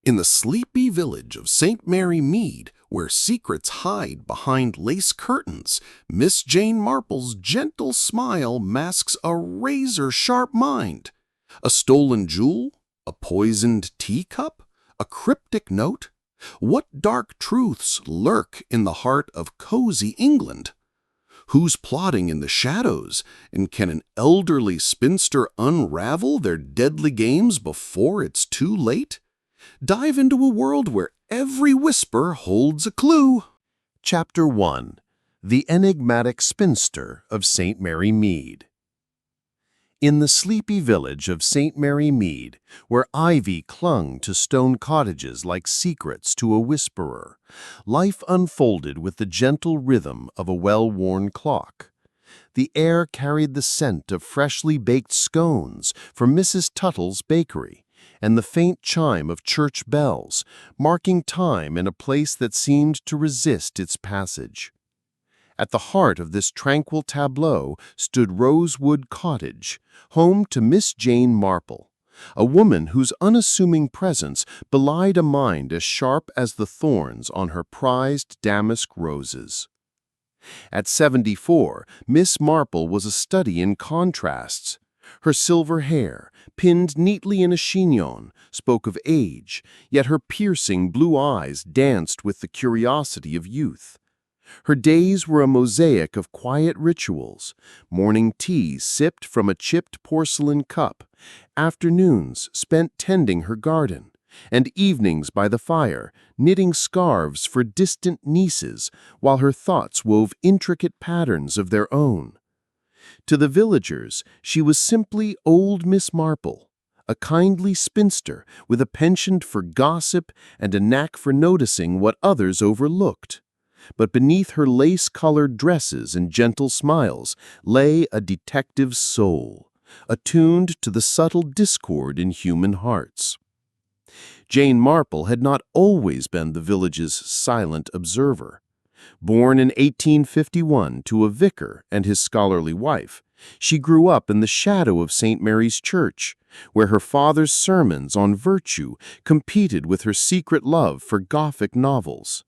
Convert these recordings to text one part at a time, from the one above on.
In the sleepy village of St. Mary Mead, where secrets hide behind lace curtains, Miss Jane Marple's gentle smile masks a razor-sharp mind. A stolen jewel? A poisoned teacup? A cryptic note? What dark truths lurk in the heart of cozy England? Who's plotting in the shadows, and can an elderly spinster unravel their deadly games before it's too late? Dive into a world where every whisper holds a clue. Chapter 1. The Enigmatic Spinster of St. Mary Mead. In the sleepy village of St. Mary Mead, where ivy clung to stone cottages like secrets to a whisperer, life unfolded with the gentle rhythm of a well-worn clock. The air carried the scent of freshly baked scones from Mrs. Tuttle's bakery, and the faint chime of church bells, marking time in a place that seemed to resist its passage. At the heart of this tranquil tableau stood Rosewood Cottage, home to Miss Jane Marple, a woman whose unassuming presence belied a mind as sharp as the thorns on her prized damask roses. At 74, Miss Marple was a study in contrasts. Her silver hair, pinned neatly in a chignon, spoke of age, yet her piercing blue eyes danced with the curiosity of youth. Her days were a mosaic of quiet rituals, morning tea sipped from a chipped porcelain cup, afternoons spent tending her garden, and evenings by the fire, knitting scarves for distant nieces while her thoughts wove intricate patterns of their own. To the villagers, she was simply old Miss Marple, a kindly spinster with a penchant for gossip and a knack for noticing what others overlooked. But beneath her lace-colored dresses and gentle smiles lay a detective's soul, attuned to the subtle discord in human hearts. Jane Marple had not always been the village's silent observer. Born in 1851 to a vicar and his scholarly wife, she grew up in the shadow of St. Mary's Church, where her father's sermons on virtue competed with her secret love for Gothic novels.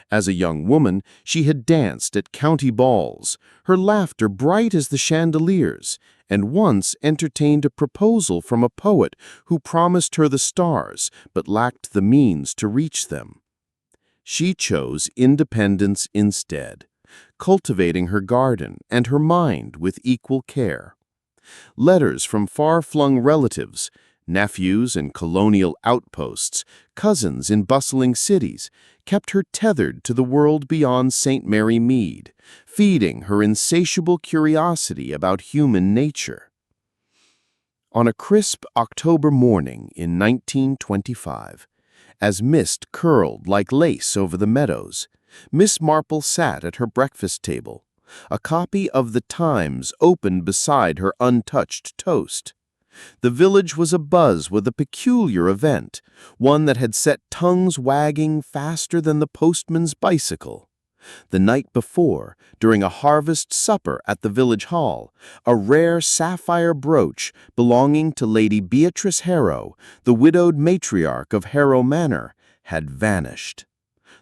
As a young woman, she had danced at county balls, her laughter bright as the chandeliers, and once entertained a proposal from a poet who promised her the stars but lacked the means to reach them. She chose independence instead, cultivating her garden and her mind with equal care. Letters from far-flung relatives, nephews in colonial outposts, cousins in bustling cities, kept her tethered to the world beyond St. Mary Mead, feeding her insatiable curiosity about human nature. On a crisp October morning in 1925, as mist curled like lace over the meadows, Miss Marple sat at her breakfast table, a copy of the Times open beside her untouched toast. The village was abuzz with a peculiar event, one that had set tongues wagging faster than the postman's bicycle. The night before, during a harvest supper at the village hall, a rare sapphire brooch belonging to Lady Beatrice Harrow, the widowed matriarch of Harrow Manor, had vanished.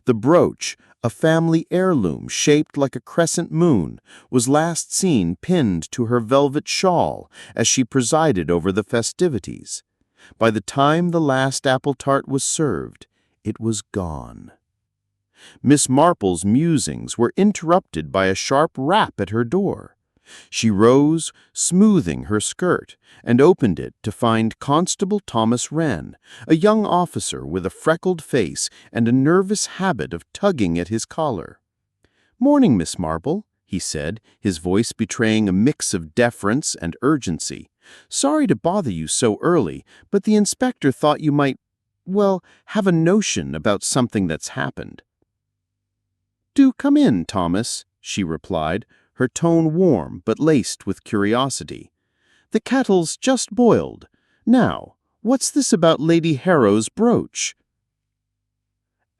The brooch, a family heirloom shaped like a crescent moon, was last seen pinned to her velvet shawl as she presided over the festivities. By the time the last apple tart was served, it was gone. Miss Marple's musings were interrupted by a sharp rap at her door. She rose, smoothing her skirt, and opened it to find Constable Thomas Wren, a young officer with a freckled face and a nervous habit of tugging at his collar. "Morning, Miss Marple," he said, his voice betraying a mix of deference and urgency. "Sorry to bother you so early, but the inspector thought you might, have a notion about something that's happened." "Do come in, Thomas," she replied, her tone warm but laced with curiosity. "The kettle's just boiled. Now, what's this about Lady Harrow's brooch?"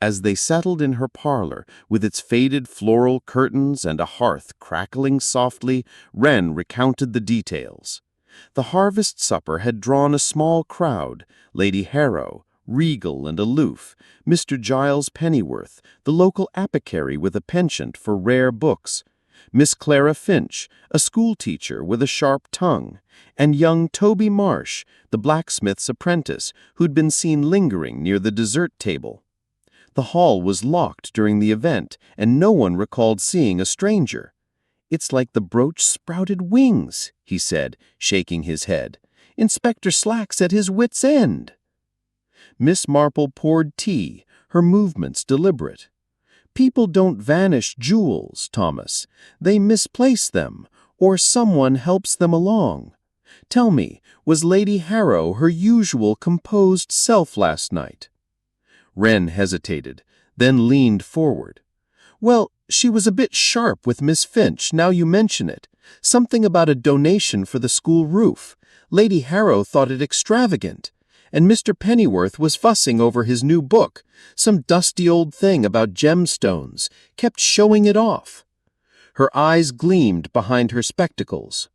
As they settled in her parlor, with its faded floral curtains and a hearth crackling softly, Wren recounted the details. The harvest supper had drawn a small crowd, Lady Harrow, regal and aloof, Mr. Giles Pennyworth, the local apothecary with a penchant for rare books, Miss Clara Finch, a schoolteacher with a sharp tongue, and young Toby Marsh, the blacksmith's apprentice who'd been seen lingering near the dessert table. The hall was locked during the event, and no one recalled seeing a stranger. "It's like the brooch sprouted wings," he said, shaking his head. "Inspector Slack's at his wit's end." Miss Marple poured tea, her movements deliberate. "People don't vanish jewels, Thomas. They misplace them, or someone helps them along. Tell me, was Lady Harrow her usual composed self last night?" Wren hesitated, then leaned forward. "Well, she was a bit sharp with Miss Finch, now you mention it. Something about a donation for the school roof. Lady Harrow thought it extravagant. And Mr. Pennyworth was fussing over his new book, some dusty old thing about gemstones, kept showing it off." Her eyes gleamed behind her spectacles.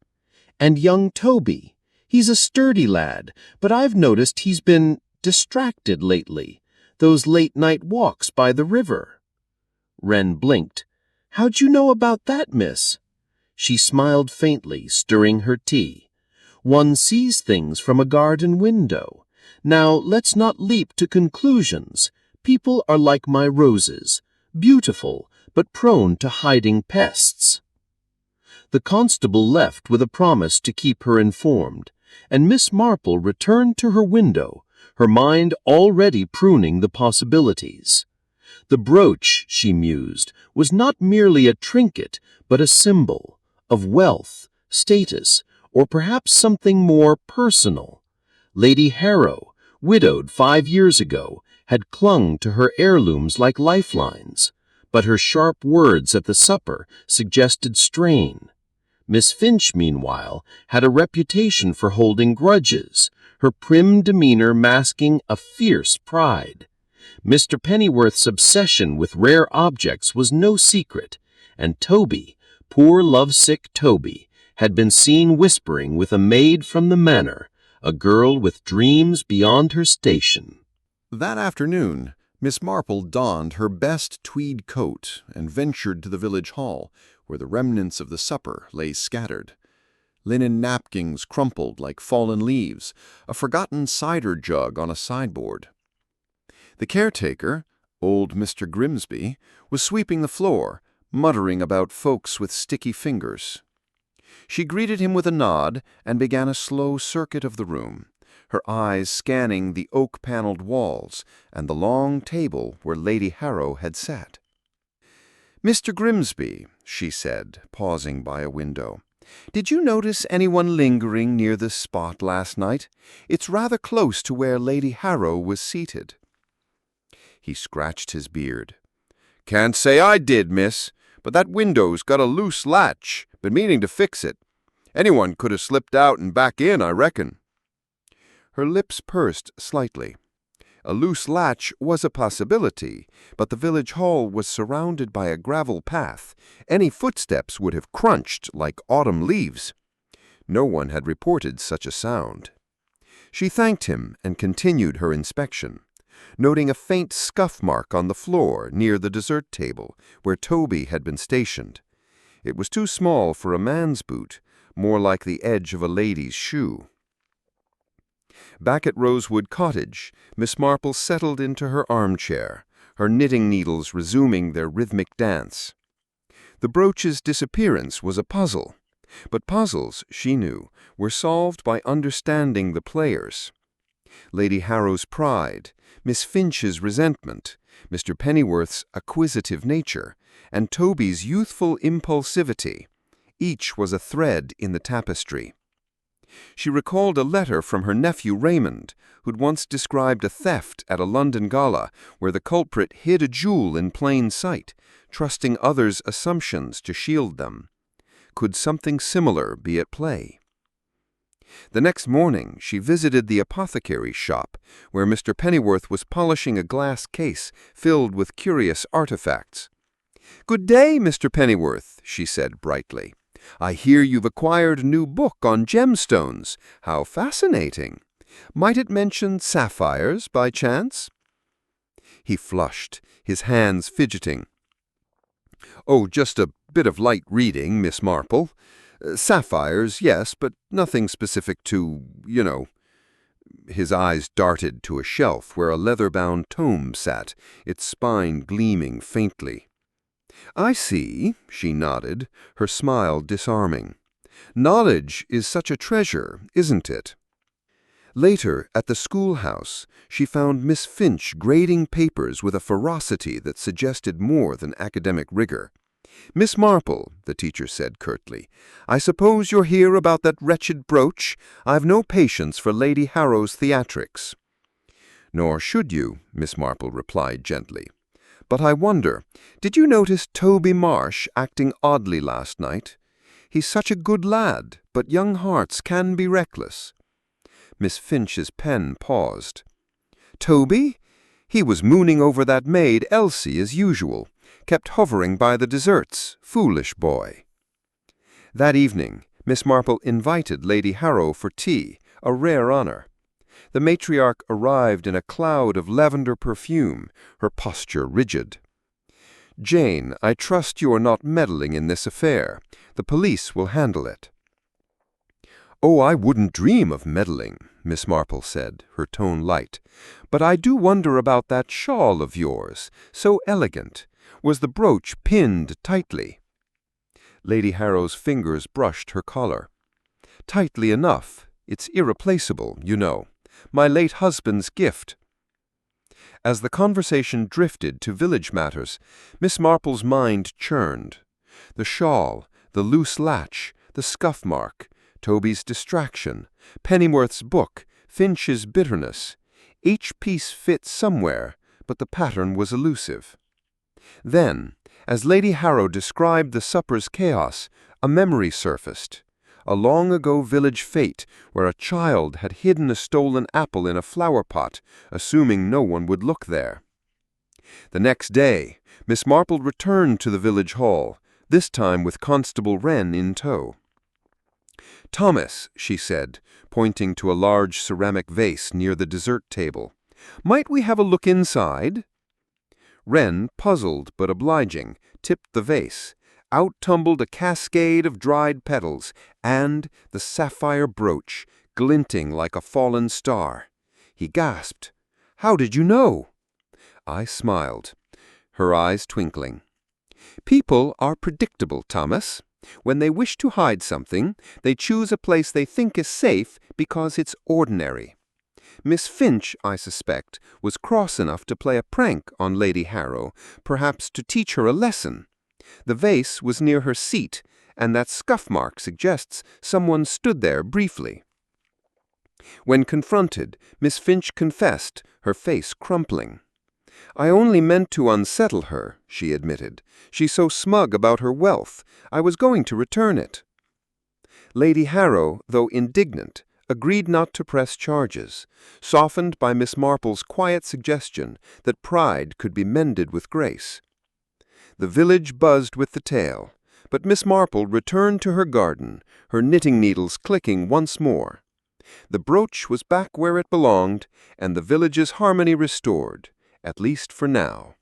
"And young Toby, he's a sturdy lad, but I've noticed he's been distracted lately. Those late-night walks by the river." Wren blinked. "How'd you know about that, miss?" She smiled faintly, stirring her tea. "One sees things from a garden window. Now, let's not leap to conclusions. People are like my roses, beautiful, but prone to hiding pests." The constable left with a promise to keep her informed, and Miss Marple returned to her window, her mind already pruning the possibilities. The brooch, she mused, was not merely a trinket, but a symbol of wealth, status, or perhaps something more personal. Lady Harrow, widowed 5 years ago, had clung to her heirlooms like lifelines, but her sharp words at the supper suggested strain. Miss Finch, meanwhile, had a reputation for holding grudges, her prim demeanor masking a fierce pride. Mr. Pennyworth's obsession with rare objects was no secret, and Toby, poor lovesick Toby, had been seen whispering with a maid from the manor, a girl with dreams beyond her station. That afternoon, Miss Marple donned her best tweed coat and ventured to the village hall, where the remnants of the supper lay scattered. Linen napkins crumpled like fallen leaves, a forgotten cider jug on a sideboard. The caretaker, old Mr. Grimsby, was sweeping the floor, muttering about folks with sticky fingers. She greeted him with a nod and began a slow circuit of the room, her eyes scanning the oak-paneled walls and the long table where Lady Harrow had sat. "Mr. Grimsby," she said, pausing by a window, "did you notice anyone lingering near this spot last night? It's rather close to where Lady Harrow was seated." He scratched his beard. "Can't say I did, miss, but that window's got a loose latch. Been meaning to fix it. Anyone could have slipped out and back in, I reckon." Her lips pursed slightly. A loose latch was a possibility, but the village hall was surrounded by a gravel path. Any footsteps would have crunched like autumn leaves. No one had reported such a sound. She thanked him and continued her inspection, noting a faint scuff mark on the floor near the dessert table where Toby had been stationed. It was too small for a man's boot, more like the edge of a lady's shoe. Back at Rosewood Cottage, Miss Marple settled into her armchair, her knitting needles resuming their rhythmic dance. The brooch's disappearance was a puzzle, but puzzles, she knew, were solved by understanding the players. Lady Harrow's pride, Miss Finch's resentment, Mr. Pennyworth's acquisitive nature, and Toby's youthful impulsivity, each was a thread in the tapestry. She recalled a letter from her nephew Raymond, who'd once described a theft at a London gala where the culprit hid a jewel in plain sight, trusting others' assumptions to shield them. Could something similar be at play? The next morning, she visited the apothecary's shop, where Mr. Pennyworth was polishing a glass case filled with curious artifacts. "Good day, Mr. Pennyworth," she said brightly. "I hear you've acquired a new book on gemstones. How fascinating! Might it mention sapphires, by chance? He flushed, his hands fidgeting. Oh, just a bit of light reading, Miss Marple. Sapphires, yes, but nothing specific to. His eyes darted to a shelf where a leather-bound tome sat, its spine gleaming faintly. I see, she nodded, her smile disarming. Knowledge is such a treasure, isn't it? Later, at the schoolhouse, she found Miss Finch grading papers with a ferocity that suggested more than academic rigor. "Miss Marple," the teacher said curtly, "I suppose you're here about that wretched brooch? I've no patience for Lady Harrow's theatrics." "Nor should you," Miss Marple replied gently. "But I wonder, did you notice Toby Marsh acting oddly last night? He's such a good lad, but young hearts can be reckless." Miss Finch's pen paused. "Toby? He was mooning over that maid Elsie as usual. Kept hovering by the desserts. Foolish boy." That evening, Miss Marple invited Lady Harrow for tea, a rare honor. The matriarch arrived in a cloud of lavender perfume, her posture rigid. "Jane, I trust you are not meddling in this affair. The police will handle it." "Oh, I wouldn't dream of meddling," Miss Marple said, her tone light. "But I do wonder about that shawl of yours, so elegant. Was the brooch pinned tightly?" Lady Harrow's fingers brushed her collar. "Tightly enough. It's irreplaceable, you know. My late husband's gift." As the conversation drifted to village matters, Miss Marple's mind churned. The shawl, the loose latch, the scuff mark, Toby's distraction, Pennyworth's book, Finch's bitterness. Each piece fit somewhere, but the pattern was elusive. Then, as Lady Harrow described the supper's chaos, a memory surfaced. A long-ago village fete where a child had hidden a stolen apple in a flower pot, assuming no one would look there. The next day, Miss Marple returned to the village hall, this time with Constable Wren in tow. "Thomas," she said, pointing to a large ceramic vase near the dessert table, "might we have a look inside?" Wren, puzzled but obliging, tipped the vase. Out tumbled a cascade of dried petals, and the sapphire brooch, glinting like a fallen star. He gasped, "How did you know?" I smiled, her eyes twinkling. "People are predictable, Thomas. When they wish to hide something, they choose a place they think is safe because it's ordinary. Miss Finch, I suspect, was cross enough to play a prank on Lady Harrow, perhaps to teach her a lesson. The vase was near her seat, and that scuff mark suggests someone stood there briefly." When confronted, Miss Finch confessed, her face crumpling. "I only meant to unsettle her," she admitted. "She's so smug about her wealth. I was going to return it." Lady Harrow, though indignant, agreed not to press charges, softened by Miss Marple's quiet suggestion that pride could be mended with grace. The village buzzed with the tale, but Miss Marple returned to her garden, her knitting needles clicking once more. The brooch was back where it belonged, and the village's harmony restored, at least for now.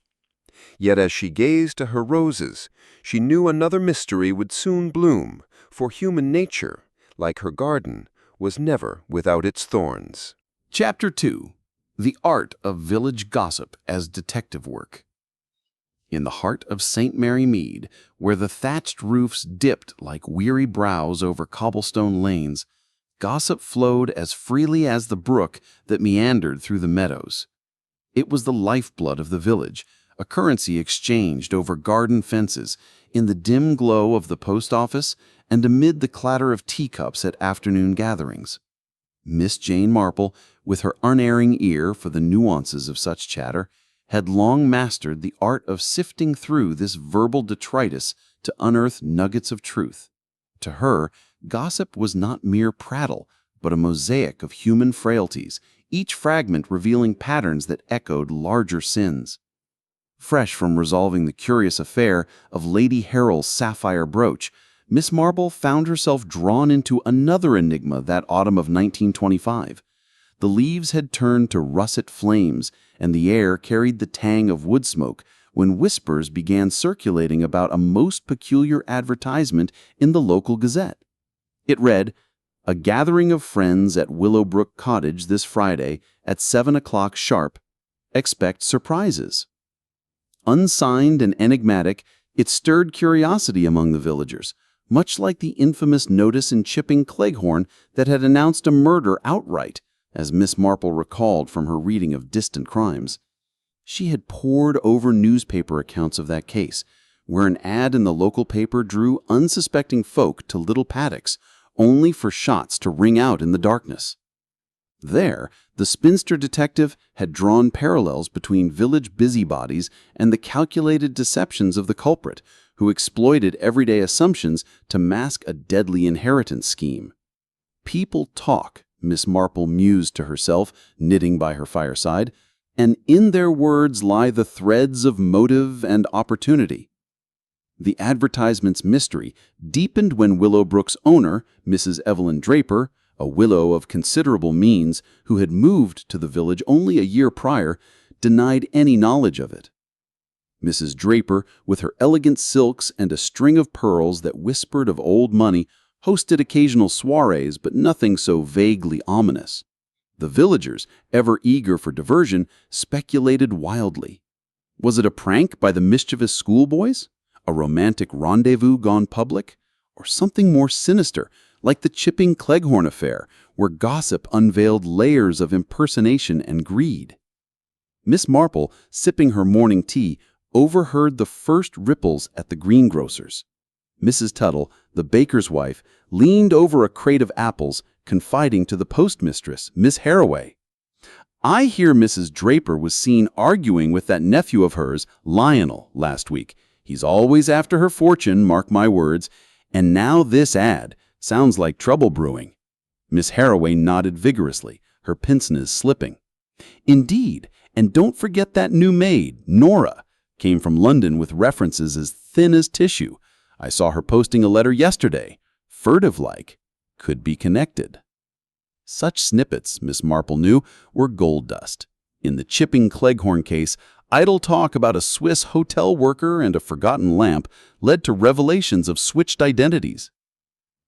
Yet as she gazed at her roses, she knew another mystery would soon bloom, for human nature, like her garden, was never without its thorns. Chapter 2. The Art of Village Gossip as Detective Work. In the heart of St. Mary Mead, where the thatched roofs dipped like weary brows over cobblestone lanes, gossip flowed as freely as the brook that meandered through the meadows. It was the lifeblood of the village, a currency exchanged over garden fences, in the dim glow of the post office, and amid the clatter of teacups at afternoon gatherings. Miss Jane Marple, with her unerring ear for the nuances of such chatter, had long mastered the art of sifting through this verbal detritus to unearth nuggets of truth. To her, gossip was not mere prattle, but a mosaic of human frailties, each fragment revealing patterns that echoed larger sins. Fresh from resolving the curious affair of Lady Harrow's sapphire brooch, Miss Marple found herself drawn into another enigma that autumn of 1925. The leaves had turned to russet flames, and the air carried the tang of wood smoke when whispers began circulating about a most peculiar advertisement in the local gazette. It read, "A gathering of friends at Willowbrook Cottage this Friday at 7 o'clock sharp. Expect surprises." Unsigned and enigmatic, it stirred curiosity among the villagers, much like the infamous notice in Chipping Cleghorn that had announced a murder outright, as Miss Marple recalled from her reading of distant crimes. She had pored over newspaper accounts of that case, where an ad in the local paper drew unsuspecting folk to little paddocks, only for shots to ring out in the darkness. There, the spinster detective had drawn parallels between village busybodies and the calculated deceptions of the culprit, who exploited everyday assumptions to mask a deadly inheritance scheme. People talk, Miss Marple mused to herself, knitting by her fireside, and in their words lie the threads of motive and opportunity. The advertisement's mystery deepened when Willowbrook's owner, Mrs. Evelyn Draper, a willow of considerable means who had moved to the village only a year prior, denied any knowledge of it. Mrs. Draper, with her elegant silks and a string of pearls that whispered of old money, hosted occasional soirees, but nothing so vaguely ominous. The villagers, ever eager for diversion, speculated wildly. Was it a prank by the mischievous schoolboys? A romantic rendezvous gone public? Or something more sinister, like the Chipping Cleghorn affair, where gossip unveiled layers of impersonation and greed? Miss Marple, sipping her morning tea, overheard the first ripples at the greengrocer's. Mrs. Tuttle, the baker's wife, leaned over a crate of apples, confiding to the postmistress, Miss Harroway. "I hear Mrs. Draper was seen arguing with that nephew of hers, Lionel, last week. He's always after her fortune, mark my words. And now this ad. Sounds like trouble brewing." Miss Harroway nodded vigorously, her pince-nez slipping. "Indeed, and don't forget that new maid, Nora. Came from London with references as thin as tissue. I saw her posting a letter yesterday. Furtive-like. Could be connected." Such snippets, Miss Marple knew, were gold dust. In the Chipping Cleghorn case, idle talk about a Swiss hotel worker and a forgotten lamp led to revelations of switched identities.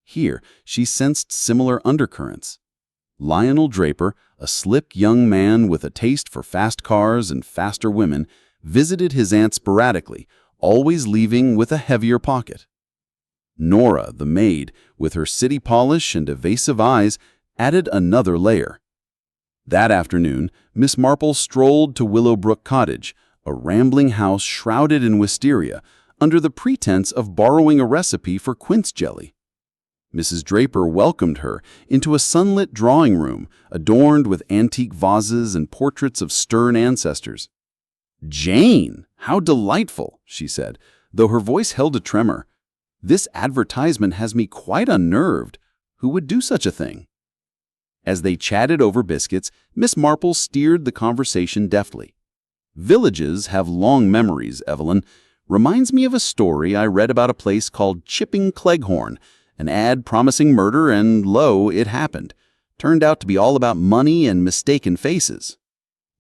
Here, she sensed similar undercurrents. Lionel Draper, a slick young man with a taste for fast cars and faster women, visited his aunt sporadically, always leaving with a heavier pocket. Nora, the maid, with her city polish and evasive eyes, added another layer. That afternoon, Miss Marple strolled to Willowbrook Cottage, a rambling house shrouded in wisteria, under the pretense of borrowing a recipe for quince jelly. Mrs. Draper welcomed her into a sunlit drawing room adorned with antique vases and portraits of stern ancestors. "Jane, how delightful," she said, though her voice held a tremor. "This advertisement has me quite unnerved. Who would do such a thing?" As they chatted over biscuits, Miss Marple steered the conversation deftly. "Villages have long memories, Evelyn. Reminds me of a story I read about a place called Chipping Cleghorn, an ad promising murder, and lo, it happened. Turned out to be all about money and mistaken faces."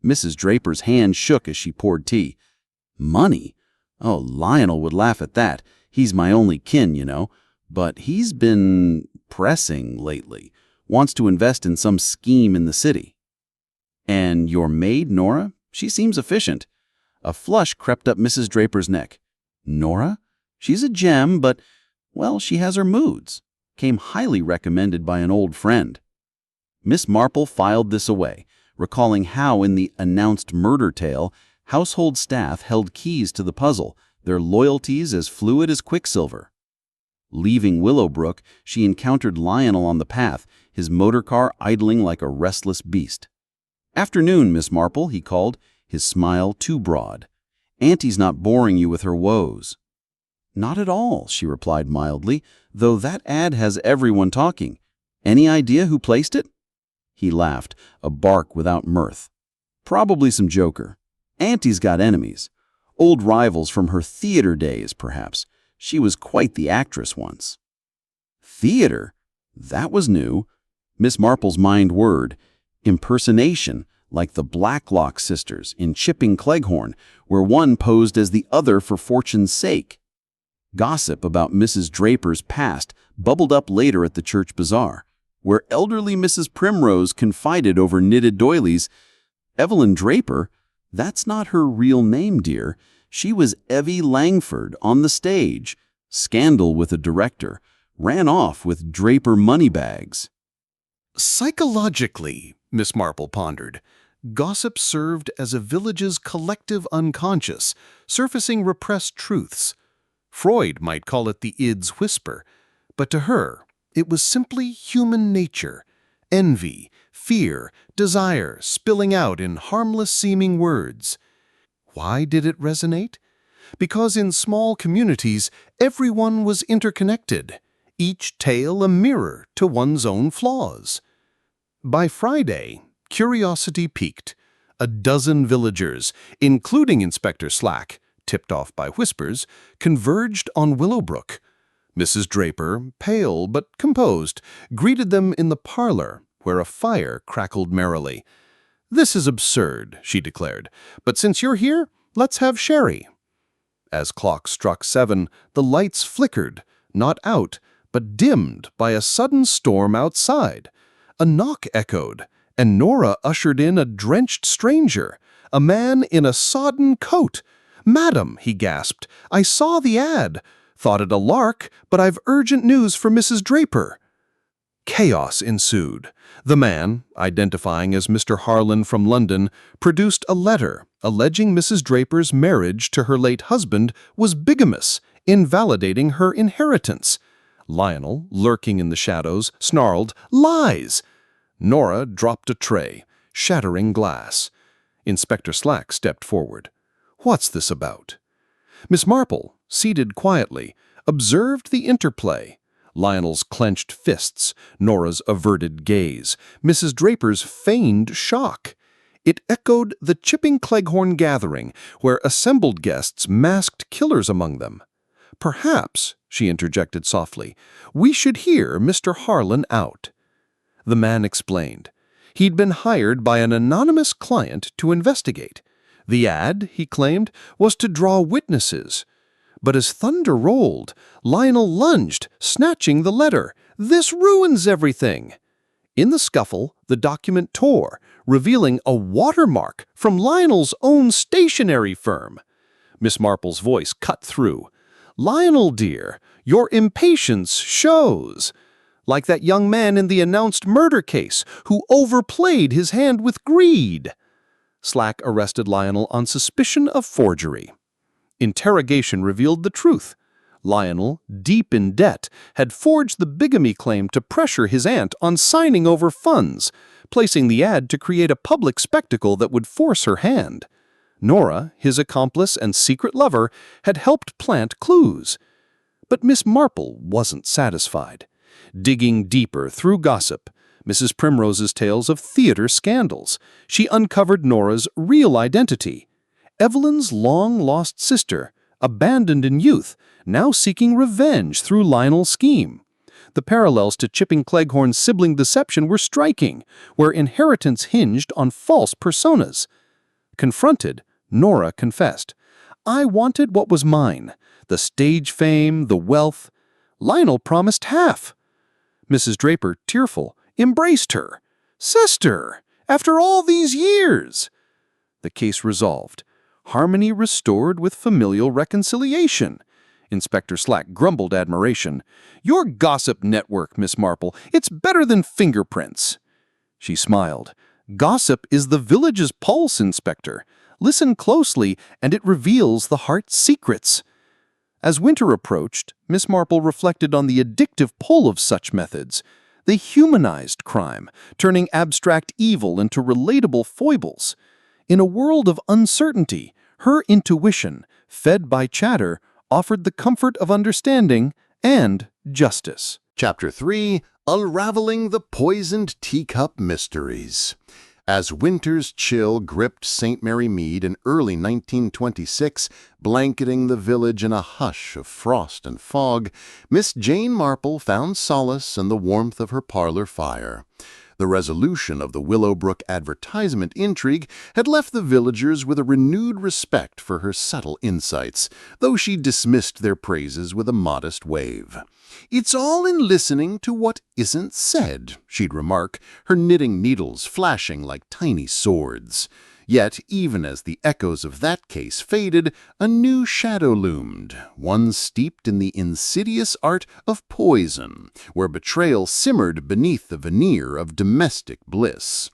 Mrs. Draper's hand shook as she poured tea. "Money? Oh, Lionel would laugh at that. He's my only kin, you know. But he's been pressing lately. Wants to invest in some scheme in the city." "And your maid, Nora? She seems efficient." A flush crept up Mrs. Draper's neck. "Nora? She's a gem, but, well, she has her moods. Came highly recommended by an old friend." Miss Marple filed this away, recalling how in the announced murder tale, household staff held keys to the puzzle, their loyalties as fluid as quicksilver. Leaving Willowbrook, she encountered Lionel on the path, his motor car idling like a restless beast. "Afternoon, Miss Marple," he called, his smile too broad. "Auntie's not boring you with her woes." "Not at all," she replied mildly, "though that ad has everyone talking. Any idea who placed it?" He laughed, a bark without mirth. "Probably some joker. Auntie's got enemies. Old rivals from her theater days, perhaps. She was quite the actress once." Theater? That was new. Miss Marple's mind whirred. Impersonation, like the Blacklock sisters in Chipping Cleghorn, where one posed as the other for fortune's sake. Gossip about Mrs. Draper's past bubbled up later at the church bazaar, where elderly Mrs. Primrose confided over knitted doilies, "Evelyn Draper? That's not her real name, dear. She was Evie Langford on the stage. Scandal with a director. Ran off with Draper moneybags." Psychologically, Miss Marple pondered, gossip served as a village's collective unconscious, surfacing repressed truths. Freud might call it the id's whisper, but to her, it was simply human nature, envy, fear, desire spilling out in harmless-seeming words. Why did it resonate? Because in small communities, everyone was interconnected, each tale a mirror to one's own flaws. By Friday, curiosity piqued. A dozen villagers, including Inspector Slack, tipped off by whispers, converged on Willowbrook. Mrs. Draper, pale but composed, greeted them in the parlor, where a fire crackled merrily. "This is absurd," she declared, "but since you're here, let's have sherry." As clock struck 7, the lights flickered, not out, but dimmed by a sudden storm outside. A knock echoed, and Nora ushered in a drenched stranger, a man in a sodden coat. "Madam," he gasped, "I saw the ad. Thought it a lark, but I've urgent news for Mrs. Draper." Chaos ensued. The man, identifying as Mr. Harlan from London, produced a letter alleging Mrs. Draper's marriage to her late husband was bigamous, invalidating her inheritance. Lionel, lurking in the shadows, snarled, "Lies!" Nora dropped a tray, shattering glass. Inspector Slack stepped forward. "What's this about?" Miss Marple, seated quietly, observed the interplay. Lionel's clenched fists, Nora's averted gaze, Mrs. Draper's feigned shock. It echoed the Chipping Cleghorn gathering, where assembled guests masked killers among them. "Perhaps," she interjected softly, "we should hear Mr. Harlan out." The man explained. He'd been hired by an anonymous client to investigate. The ad, he claimed, was to draw witnesses. But as thunder rolled, Lionel lunged, snatching the letter. "This ruins everything!" In the scuffle, the document tore, revealing a watermark from Lionel's own stationery firm. Miss Marple's voice cut through. "Lionel, dear, your impatience shows. Like that young man in the announced murder case who overplayed his hand with greed." Slack arrested Lionel on suspicion of forgery. Interrogation revealed the truth. Lionel, deep in debt, had forged the bigamy claim to pressure his aunt on signing over funds, placing the ad to create a public spectacle that would force her hand. Nora, his accomplice and secret lover, had helped plant clues. But Miss Marple wasn't satisfied. Digging deeper through gossip, Mrs. Primrose's tales of theater scandals, she uncovered Nora's real identity. Evelyn's long-lost sister, abandoned in youth, now seeking revenge through Lionel's scheme. The parallels to Chipping Cleghorn's sibling deception were striking, where inheritance hinged on false personas. Confronted, Nora confessed, "I wanted what was mine, the stage fame, the wealth. Lionel promised half." Mrs. Draper, tearful, embraced her. "Sister, after all these years!" The case resolved. Harmony restored with familial reconciliation. Inspector Slack grumbled admiration. "Your gossip network, Miss Marple, it's better than fingerprints." She smiled. "Gossip is the village's pulse, Inspector. Listen closely, and it reveals the heart's secrets." As winter approached, Miss Marple reflected on the addictive pull of such methods. They humanized crime, turning abstract evil into relatable foibles. In a world of uncertainty, her intuition, fed by chatter, offered the comfort of understanding and justice. Chapter 3, Unraveling the Poisoned Teacup Mysteries. As winter's chill gripped St. Mary Mead in early 1926, blanketing the village in a hush of frost and fog, Miss Jane Marple found solace in the warmth of her parlor fire. The resolution of the Willowbrook advertisement intrigue had left the villagers with a renewed respect for her subtle insights, though she dismissed their praises with a modest wave. "It's all in listening to what isn't said," she'd remark, her knitting needles flashing like tiny swords. Yet, even as the echoes of that case faded, a new shadow loomed, one steeped in the insidious art of poison, where betrayal simmered beneath the veneer of domestic bliss.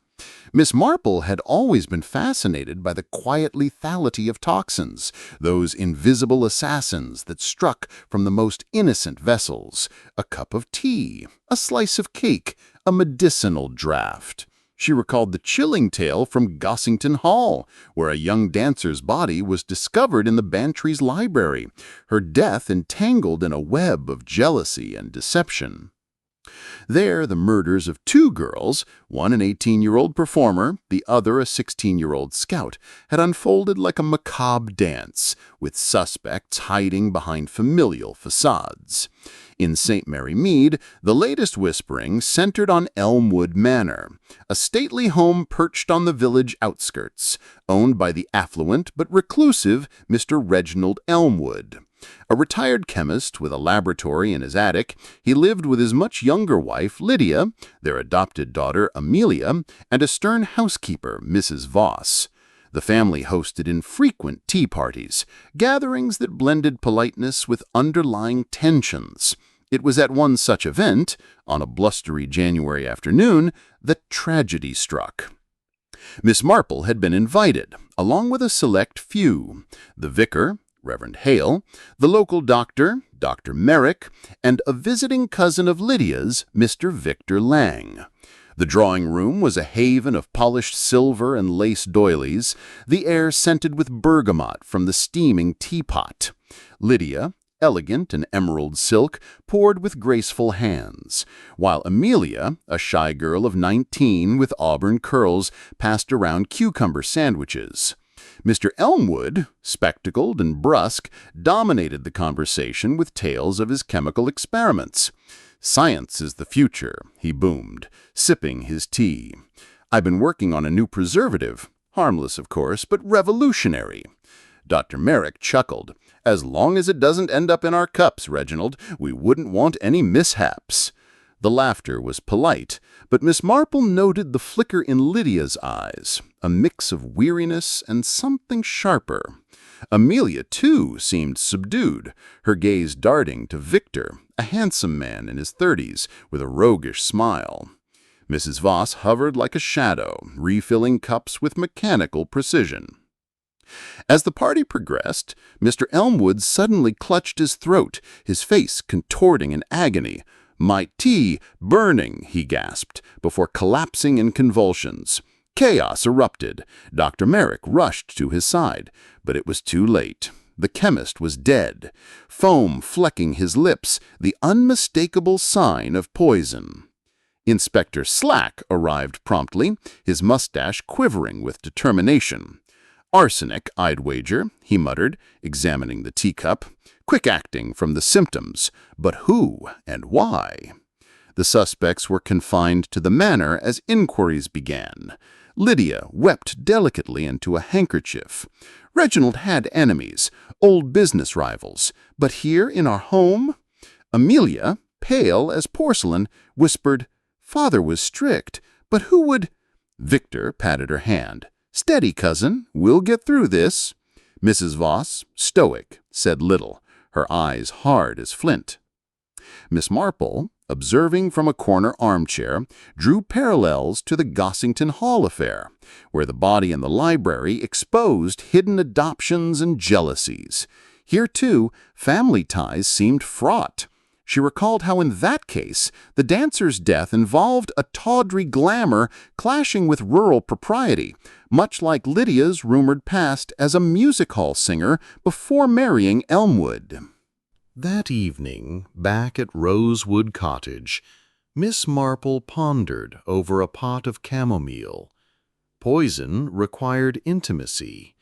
Miss Marple had always been fascinated by the quiet lethality of toxins, those invisible assassins that struck from the most innocent vessels, a cup of tea, a slice of cake, a medicinal draught. She recalled the chilling tale from Gossington Hall, where a young dancer's body was discovered in the Bantry's library, her death entangled in a web of jealousy and deception. There, the murders of two girls, one an 18-year-old performer, the other a 16-year-old scout, had unfolded like a macabre dance, with suspects hiding behind familial facades. In St. Mary Mead, the latest whispering centered on Elmwood Manor, a stately home perched on the village outskirts, owned by the affluent but reclusive Mr. Reginald Elmwood. A retired chemist with a laboratory in his attic, he lived with his much younger wife, Lydia, their adopted daughter, Amelia, and a stern housekeeper, Mrs. Voss. The family hosted infrequent tea parties, gatherings that blended politeness with underlying tensions. It was at one such event, on a blustery January afternoon, that tragedy struck. Miss Marple had been invited, along with a select few: the vicar, Reverend Hale, the local doctor, Dr. Merrick, and a visiting cousin of Lydia's, Mr. Victor Lang. The drawing room was a haven of polished silver and lace doilies, the air scented with bergamot from the steaming teapot. Lydia, elegant in emerald silk, poured with graceful hands, while Amelia, a shy girl of 19 with auburn curls, passed around cucumber sandwiches. Mr. Elmwood, spectacled and brusque, dominated the conversation with tales of his chemical experiments. "Science is the future," he boomed, sipping his tea. "I've been working on a new preservative, harmless of course, but revolutionary." Dr. Merrick chuckled. "As long as it doesn't end up in our cups, Reginald, we wouldn't want any mishaps." The laughter was polite, but Miss Marple noted the flicker in Lydia's eyes, a mix of weariness and something sharper. Amelia, too, seemed subdued, her gaze darting to Victor, a handsome man in his 30s, with a roguish smile. Mrs. Voss hovered like a shadow, refilling cups with mechanical precision. As the party progressed, Mr. Elmwood suddenly clutched his throat, his face contorting in agony. "My tea, burning," he gasped, before collapsing in convulsions. Chaos erupted. Dr. Merrick rushed to his side, but it was too late. The chemist was dead, foam flecking his lips, the unmistakable sign of poison. Inspector Slack arrived promptly, his mustache quivering with determination. "Arsenic, I'd wager," he muttered, examining the teacup. "Quick acting from the symptoms, but who and why?" The suspects were confined to the manor as inquiries began. Lydia wept delicately into a handkerchief. Reginald had enemies, old business rivals, but here in our home? Amelia, pale as porcelain, whispered, "Father was strict, but who would—" Victor patted her hand. "Steady, cousin, we'll get through this." Mrs. Voss, stoic, said little, her eyes hard as flint. Miss Marple, observing from a corner armchair, drew parallels to the Gossington Hall affair, where the body in the library exposed hidden adoptions and jealousies. Here, too, family ties seemed fraught. She recalled how in that case, the dancer's death involved a tawdry glamour clashing with rural propriety, much like Lydia's rumored past as a music hall singer before marrying Elmwood. That evening, back at Rosewood Cottage, Miss Marple pondered over a pot of chamomile. Poison required intimacy,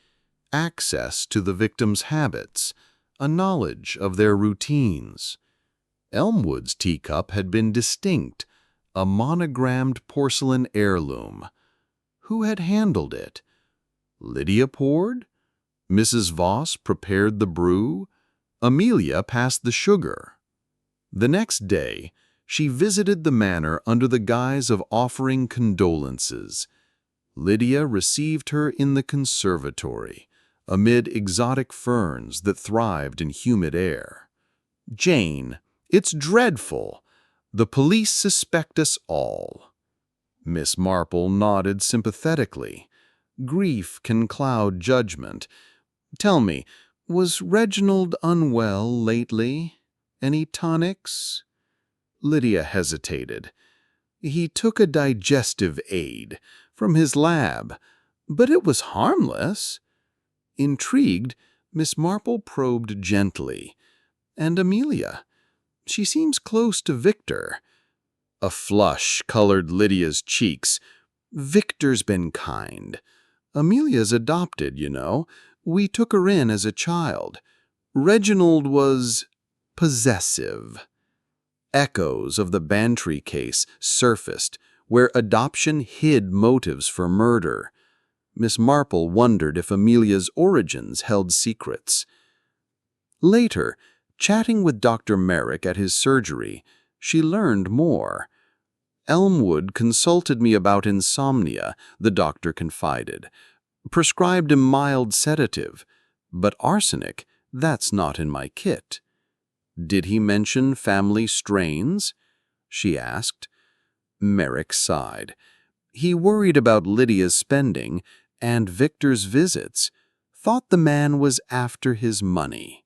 access to the victim's habits, a knowledge of their routines. Elmwood's teacup had been distinct, a monogrammed porcelain heirloom. Who had handled it? Lydia poured? Mrs. Voss prepared the brew? Amelia passed the sugar. The next day, she visited the manor under the guise of offering condolences. Lydia received her in the conservatory, amid exotic ferns that thrived in humid air. "Jane, it's dreadful. The police suspect us all." Miss Marple nodded sympathetically. "Grief can cloud judgment. Tell me, was Reginald unwell lately? Any tonics?" Lydia hesitated. "He took a digestive aid from his lab, but it was harmless." Intrigued, Miss Marple probed gently. "And Amelia? She seems close to Victor." A flush colored Lydia's cheeks. "Victor's been kind. Amelia's adopted, you know. We took her in as a child. Reginald was possessive." Echoes of the Bantry case surfaced, where adoption hid motives for murder. Miss Marple wondered if Amelia's origins held secrets. Later, chatting with Dr. Merrick at his surgery, she learned more. "Elmwood consulted me about insomnia," the doctor confided. "Prescribed a mild sedative, but arsenic, that's not in my kit." "Did he mention family strains?" she asked. Merrick sighed. He worried about Lydia's spending and Victor's visits, thought the man was after his money.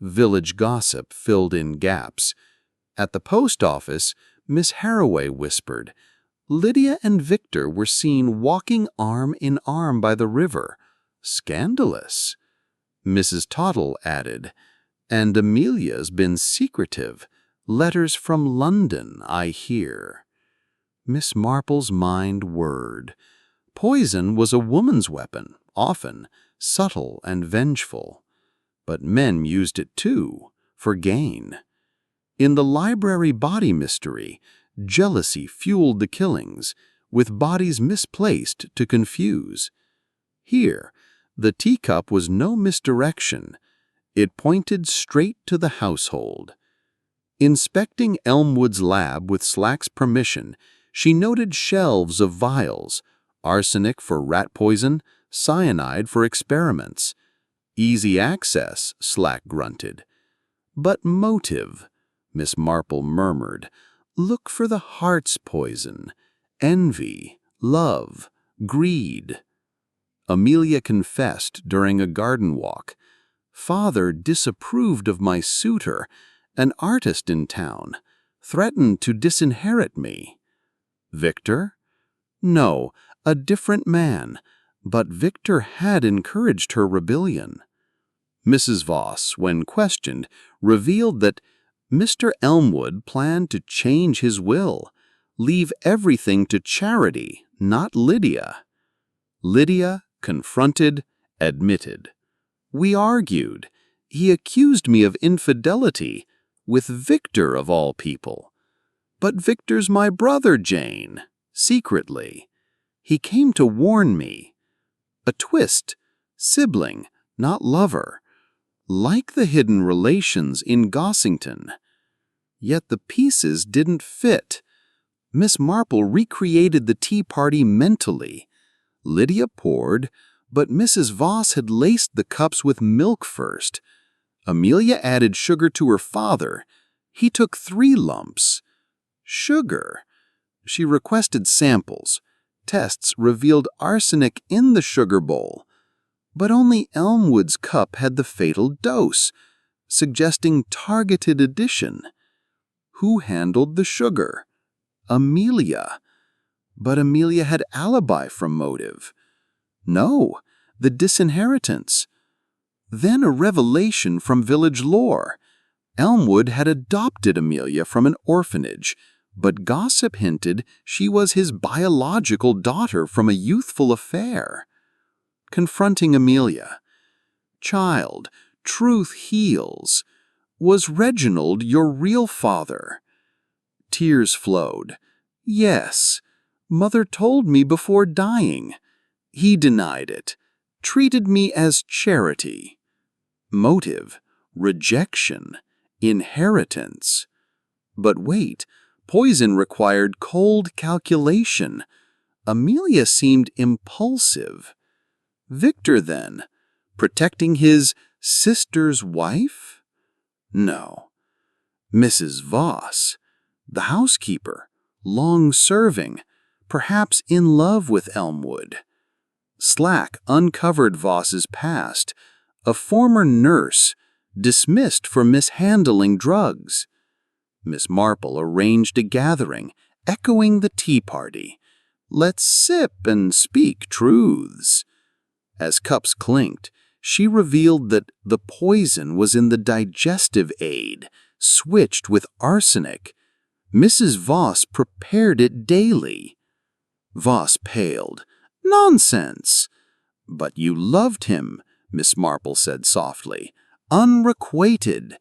Village gossip filled in gaps. At the post office, Miss Harroway whispered, Lydia and Victor were seen walking arm in arm by the river. Scandalous. Mrs. Tottle added, "And Amelia's been secretive. Letters from London, I hear." Miss Marple's mind whirred. Poison was a woman's weapon, often subtle and vengeful. But men used it too, for gain. In the library body mystery, jealousy fueled the killings, with bodies misplaced to confuse. Here, the teacup was no misdirection. It pointed straight to the household. Inspecting Elmwood's lab with Slack's permission, she noted shelves of vials, arsenic for rat poison, cyanide for experiments. "Easy access," Slack grunted. "But motive," Miss Marple murmured. "Look for the heart's poison. Envy, love, greed." Amelia confessed during a garden walk. "Father disapproved of my suitor, an artist in town, threatened to disinherit me." Victor? No, a different man, but Victor had encouraged her rebellion. Mrs. Voss, when questioned, revealed that Mr. Elmwood planned to change his will, leave everything to charity, not Lydia. Lydia, confronted, admitted. "We argued. He accused me of infidelity, with Victor of all people. But Victor's my brother, Jane, secretly. He came to warn me. A twist, sibling, not lover. Like the hidden relations in Gossington." Yet the pieces didn't fit. Miss Marple recreated the tea party mentally. Lydia poured, but Mrs. Voss had laced the cups with milk first. Amelia added sugar to her father. He took 3 lumps. Sugar. She requested samples. Tests revealed arsenic in the sugar bowl. But only Elmwood's cup had the fatal dose, suggesting targeted addition. Who handled the sugar? Amelia. But Amelia had alibi from motive. No, the disinheritance. Then a revelation from village lore. Elmwood had adopted Amelia from an orphanage, but gossip hinted she was his biological daughter from a youthful affair. Confronting Amelia. "Child, truth heals. Was Reginald your real father?" Tears flowed. Yes, Mother told me before dying. He denied it, treated me as charity. Motive, rejection, inheritance. But wait, poison required cold calculation. Amelia seemed impulsive. Victor, then, protecting his sister's wife? No. Mrs. Voss, the housekeeper, long-serving, perhaps in love with Elmwood. Slack uncovered Voss's past, a former nurse, dismissed for mishandling drugs. Miss Marple arranged a gathering, echoing the tea party. Let's sip and speak truths. As cups clinked, she revealed that the poison was in the digestive aid, switched with arsenic. Mrs. Voss prepared it daily. Voss paled. Nonsense! But you loved him, Miss Marple said softly. Unrequited.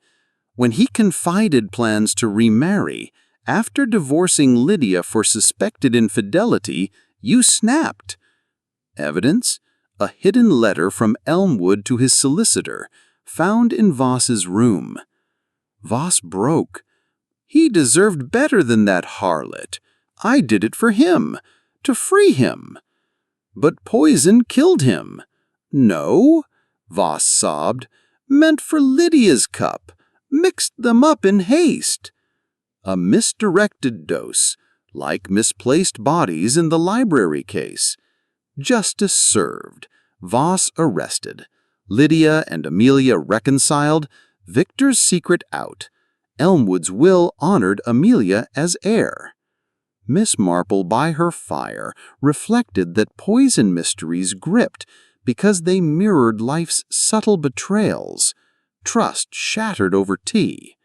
When he confided plans to remarry, after divorcing Lydia for suspected infidelity, you snapped. Evidence? A hidden letter from Elmwood to his solicitor, found in Voss's room. Voss broke. He deserved better than that harlot. I did it for him, to free him. But poison killed him. No, Voss sobbed, meant for Lydia's cup, mixed them up in haste. A misdirected dose, like misplaced bodies in the library case. Justice served. Voss arrested. Lydia and Amelia reconciled. Victor's secret out. Elmwood's will honored Amelia as heir. Miss Marple, by her fire, reflected that poison mysteries gripped because they mirrored life's subtle betrayals. Trust shattered over tea.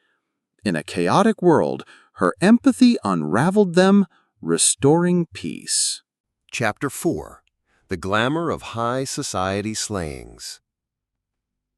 In a chaotic world, her empathy unraveled them, restoring peace. Chapter 4. The Glamour of High Society Slayings.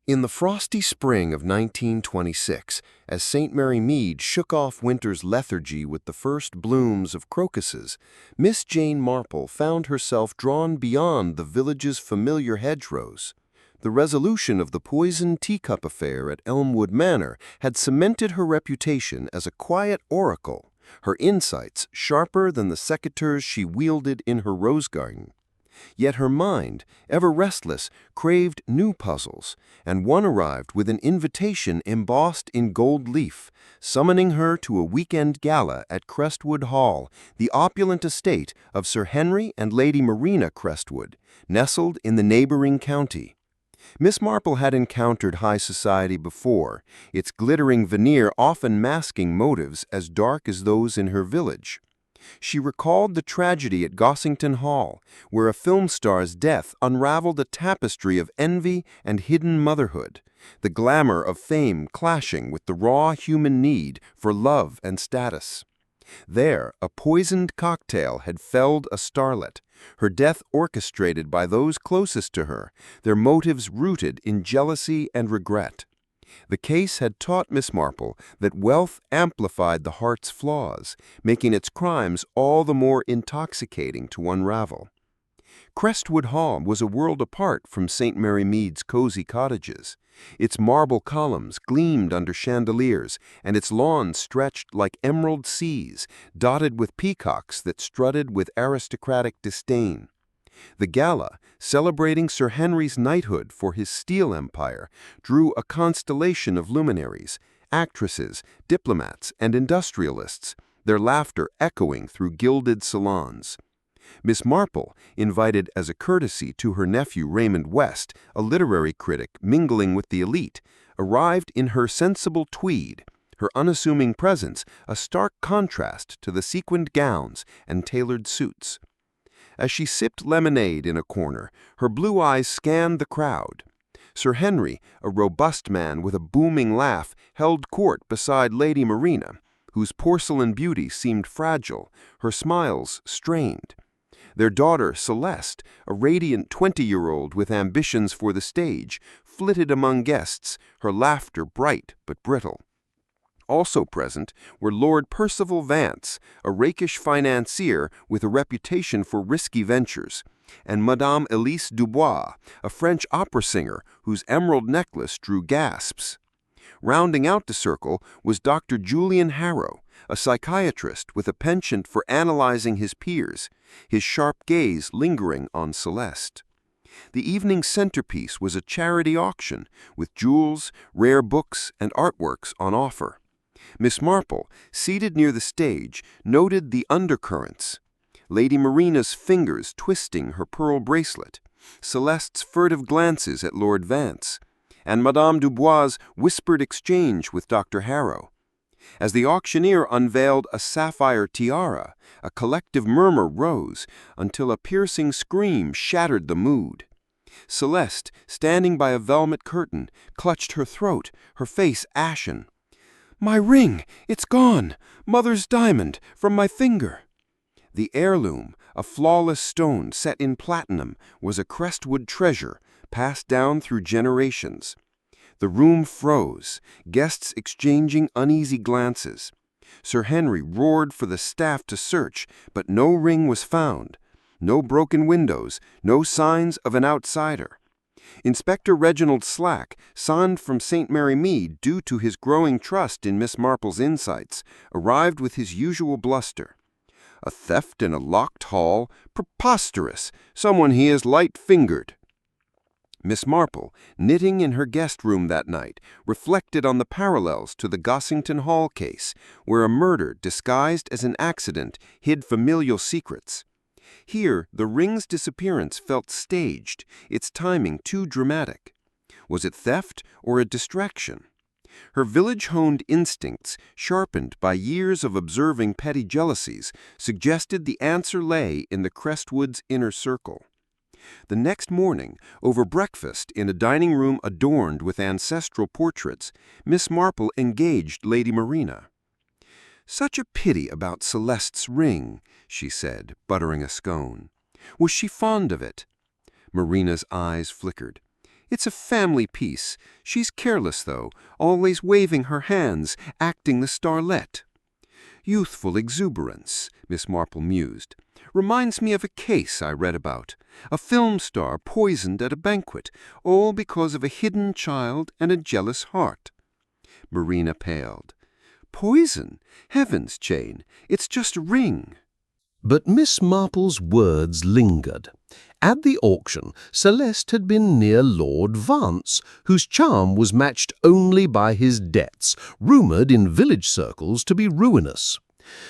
In the frosty spring of 1926, as St. Mary Mead shook off winter's lethargy with the first blooms of crocuses, Miss Jane Marple found herself drawn beyond the village's familiar hedgerows. The resolution of the poisoned teacup affair at Elmwood Manor had cemented her reputation as a quiet oracle, her insights sharper than the secateurs she wielded in her rose garden. Yet her mind, ever restless, craved new puzzles, and one arrived with an invitation embossed in gold leaf, summoning her to a weekend gala at Crestwood Hall, the opulent estate of Sir Henry and Lady Marina Crestwood, nestled in the neighboring county. Miss Marple had encountered high society before, its glittering veneer often masking motives as dark as those in her village. She recalled the tragedy at Gossington Hall, where a film star's death unraveled a tapestry of envy and hidden motherhood, the glamour of fame clashing with the raw human need for love and status. There, a poisoned cocktail had felled a starlet, her death orchestrated by those closest to her, their motives rooted in jealousy and regret. The case had taught Miss Marple that wealth amplified the heart's flaws, making its crimes all the more intoxicating to unravel. Crestwood Hall was a world apart from St. Mary Mead's cozy cottages. Its marble columns gleamed under chandeliers, and its lawns stretched like emerald seas, dotted with peacocks that strutted with aristocratic disdain. The gala, celebrating Sir Henry's knighthood for his steel empire, drew a constellation of luminaries, actresses, diplomats, and industrialists, their laughter echoing through gilded salons. Miss Marple, invited as a courtesy to her nephew Raymond West, a literary critic mingling with the elite, arrived in her sensible tweed, her unassuming presence a stark contrast to the sequined gowns and tailored suits. As she sipped lemonade in a corner, her blue eyes scanned the crowd. Sir Henry, a robust man with a booming laugh, held court beside Lady Marina, whose porcelain beauty seemed fragile, her smiles strained. Their daughter, Celeste, a radiant 20-year-old with ambitions for the stage, flitted among guests, her laughter bright but brittle. Also present were Lord Percival Vance, a rakish financier with a reputation for risky ventures, and Madame Elise Dubois, a French opera singer whose emerald necklace drew gasps. Rounding out the circle was Dr. Julian Harrow, a psychiatrist with a penchant for analyzing his peers, his sharp gaze lingering on Celeste. The evening's centerpiece was a charity auction with jewels, rare books, and artworks on offer. Miss Marple, seated near the stage, noted the undercurrents. Lady Marina's fingers twisting her pearl bracelet, Celeste's furtive glances at Lord Vance, and Madame Dubois' whispered exchange with Dr. Harrow. As the auctioneer unveiled a sapphire tiara, a collective murmur rose until a piercing scream shattered the mood. Celeste, standing by a velvet curtain, clutched her throat, her face ashen. "My ring! It's gone! Mother's diamond, from my finger!" The heirloom, a flawless stone set in platinum, was a Crestwood treasure, passed down through generations. The room froze, guests exchanging uneasy glances. Sir Henry roared for the staff to search, but no ring was found. No broken windows, no signs of an outsider. Inspector Reginald Slack, signed from St. Mary Mead due to his growing trust in Miss Marple's insights, arrived with his usual bluster. "A theft in a locked hall? Preposterous! Someone he has light-fingered." Miss Marple, knitting in her guest room that night, reflected on the parallels to the Gossington Hall case, where a murder disguised as an accident hid familial secrets. Here, the ring's disappearance felt staged, its timing too dramatic. Was it theft or a distraction? Her village-honed instincts, sharpened by years of observing petty jealousies, suggested the answer lay in the Crestwoods' inner circle. The next morning, over breakfast in a dining room adorned with ancestral portraits, Miss Marple engaged Lady Marina. "Such a pity about Celeste's ring," she said, buttering a scone. "Was she fond of it?" Marina's eyes flickered. "It's a family piece. She's careless, though, always waving her hands, acting the starlet." "Youthful exuberance," Miss Marple mused. "Reminds me of a case I read about. A film star poisoned at a banquet, all because of a hidden child and a jealous heart." Marina paled. "Poison? Heavens, Jane, it's just a ring." But Miss Marple's words lingered. At the auction, Celeste had been near Lord Vance, whose charm was matched only by his debts, rumoured in village circles to be ruinous.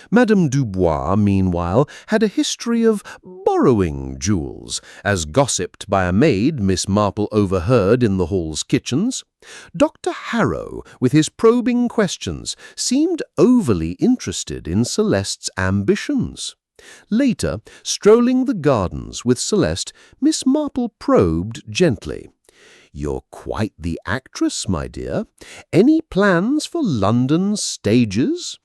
Madame Dubois, meanwhile, had a history of borrowing jewels, as gossiped by a maid Miss Marple overheard in the hall's kitchens. Dr. Harrow, with his probing questions, seemed overly interested in Celeste's ambitions. Later, strolling the gardens with Celeste, Miss Marple probed gently. "You're quite the actress, my dear. Any plans for London stages?"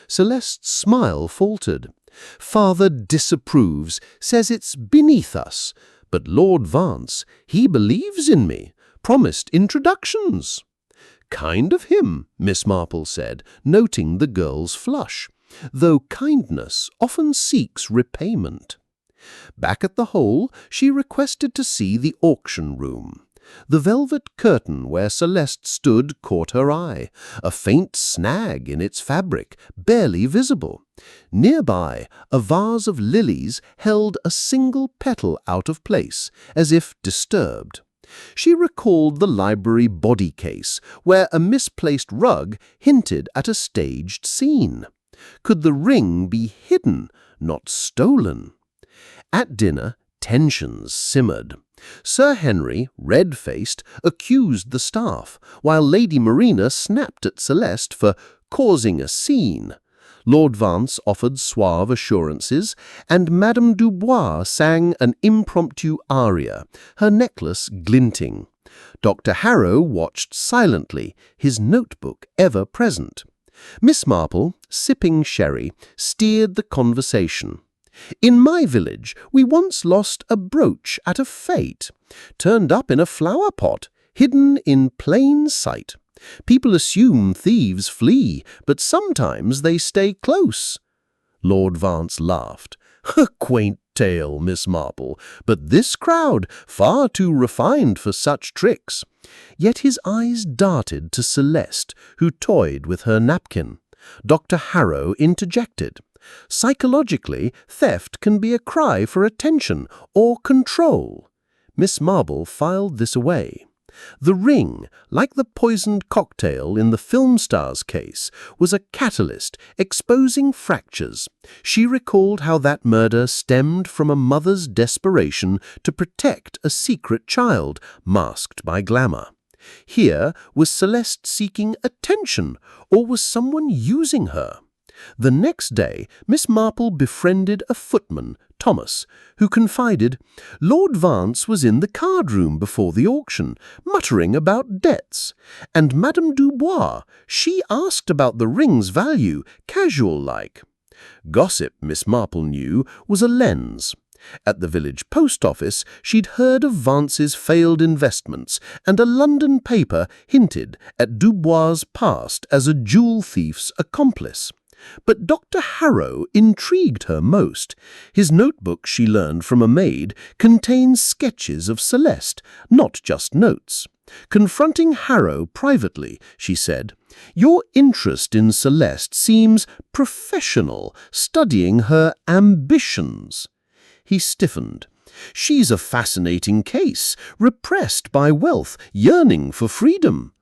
Celeste's smile faltered. "Father disapproves, says it's beneath us. But Lord Vance, he believes in me, promised introductions." "Kind of him," Miss Marple said, noting the girl's flush, "though kindness often seeks repayment." Back at the hall, she requested to see the auction room. The velvet curtain where Celeste stood caught her eye, a faint snag in its fabric, barely visible. Nearby, a vase of lilies held a single petal out of place, as if disturbed. She recalled the library body case, where a misplaced rug hinted at a staged scene. Could the ring be hidden, not stolen? At dinner, tensions simmered. Sir Henry, red-faced, accused the staff, while Lady Marina snapped at Celeste for causing a scene. Lord Vance offered suave assurances, and Madame Dubois sang an impromptu aria, her necklace glinting. Dr. Harrow watched silently, his notebook ever present. Miss Marple, sipping sherry, steered the conversation. "In my village, we once lost a brooch at a fete. Turned up in a flower pot, hidden in plain sight. People assume thieves flee, but sometimes they stay close." Lord Vance laughed. "A quaint tale, Miss Marple, but this crowd far too refined for such tricks." Yet his eyes darted to Celeste, who toyed with her napkin. Dr. Harrow interjected. "Psychologically, theft can be a cry for attention or control." Miss Marple filed this away. The ring, like the poisoned cocktail in the film star's case, was a catalyst exposing fractures. She recalled how that murder stemmed from a mother's desperation to protect a secret child masked by glamour. Here was Celeste seeking attention, or was someone using her? The next day, Miss Marple befriended a footman, Thomas, who confided, "Lord Vance was in the card-room before the auction, muttering about debts, and Madame Dubois, she asked about the ring's value, casual-like." Gossip, Miss Marple knew, was a lens. At the village post office, she'd heard of Vance's failed investments, and a London paper hinted at Dubois' past as a jewel thief's accomplice. But Dr. Harrow intrigued her most. His notebook, she learned from a maid, contained sketches of Celeste, not just notes. Confronting Harrow privately, she said, "Your interest in Celeste seems professional, studying her ambitions." He stiffened. "She's a fascinating case, repressed by wealth, yearning for freedom."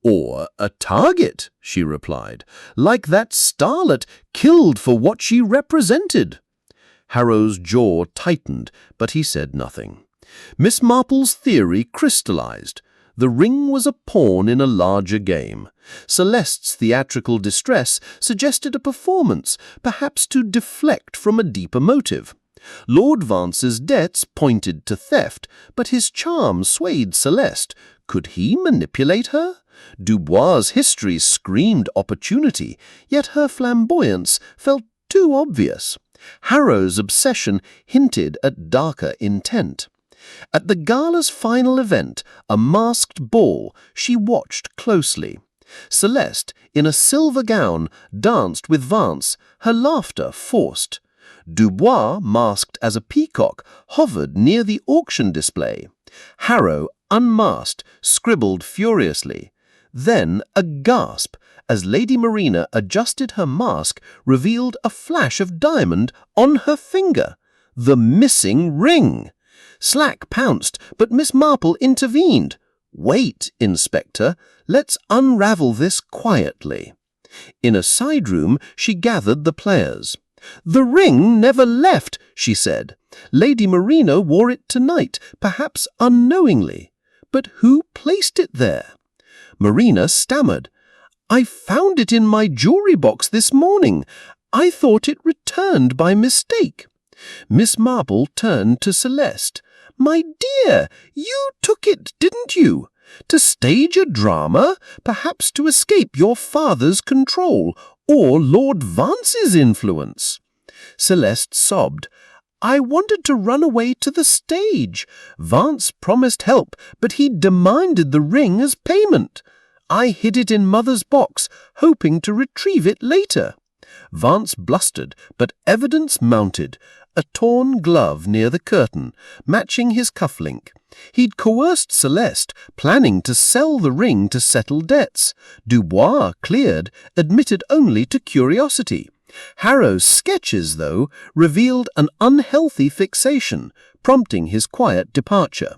"Or a target," she replied, "like that starlet killed for what she represented." Harrow's jaw tightened, but he said nothing. Miss Marple's theory crystallized. The ring was a pawn in a larger game. Celeste's theatrical distress suggested a performance, perhaps to deflect from a deeper motive. Lord Vance's debts pointed to theft, but his charm swayed Celeste. Could he manipulate her? Dubois' history screamed opportunity, yet her flamboyance felt too obvious. Harrow's obsession hinted at darker intent. At the gala's final event, a masked ball, she watched closely. Celeste, in a silver gown, danced with Vance, her laughter forced. Dubois, masked as a peacock, hovered near the auction display. Harrow, unmasked, scribbled furiously. Then a gasp as Lady Marina adjusted her mask revealed a flash of diamond on her finger. The missing ring! Slack pounced, but Miss Marple intervened. "Wait, Inspector, let's unravel this quietly." In a side room, she gathered the players. "The ring never left," she said. "Lady Marina wore it tonight, perhaps unknowingly. But who placed it there?" Marina stammered. "I found it in my jewelry box this morning. I thought it returned by mistake." Miss Marple turned to Celeste. "My dear, you took it, didn't you? To stage a drama, perhaps to escape your father's control, or Lord Vance's influence." Celeste sobbed. "I wanted to run away to the stage. Vance promised help, but he demanded the ring as payment. I hid it in Mother's box, hoping to retrieve it later." Vance blustered, but evidence mounted. A torn glove near the curtain, matching his cufflink. He'd coerced Celeste, planning to sell the ring to settle debts. Dubois, cleared, admitted only to curiosity. Harrow's sketches, though, revealed an unhealthy fixation, prompting his quiet departure.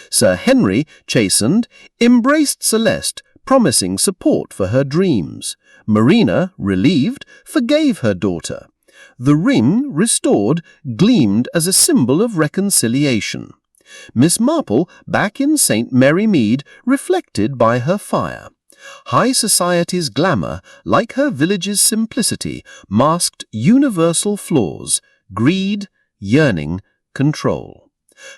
Sir Henry, chastened, embraced Celeste, promising support for her dreams. Marina, relieved, forgave her daughter. The ring, restored, gleamed as a symbol of reconciliation. Miss Marple, back in St. Mary Mead, reflected by her fire. High society's glamour, like her village's simplicity, masked universal flaws: greed, yearning, control.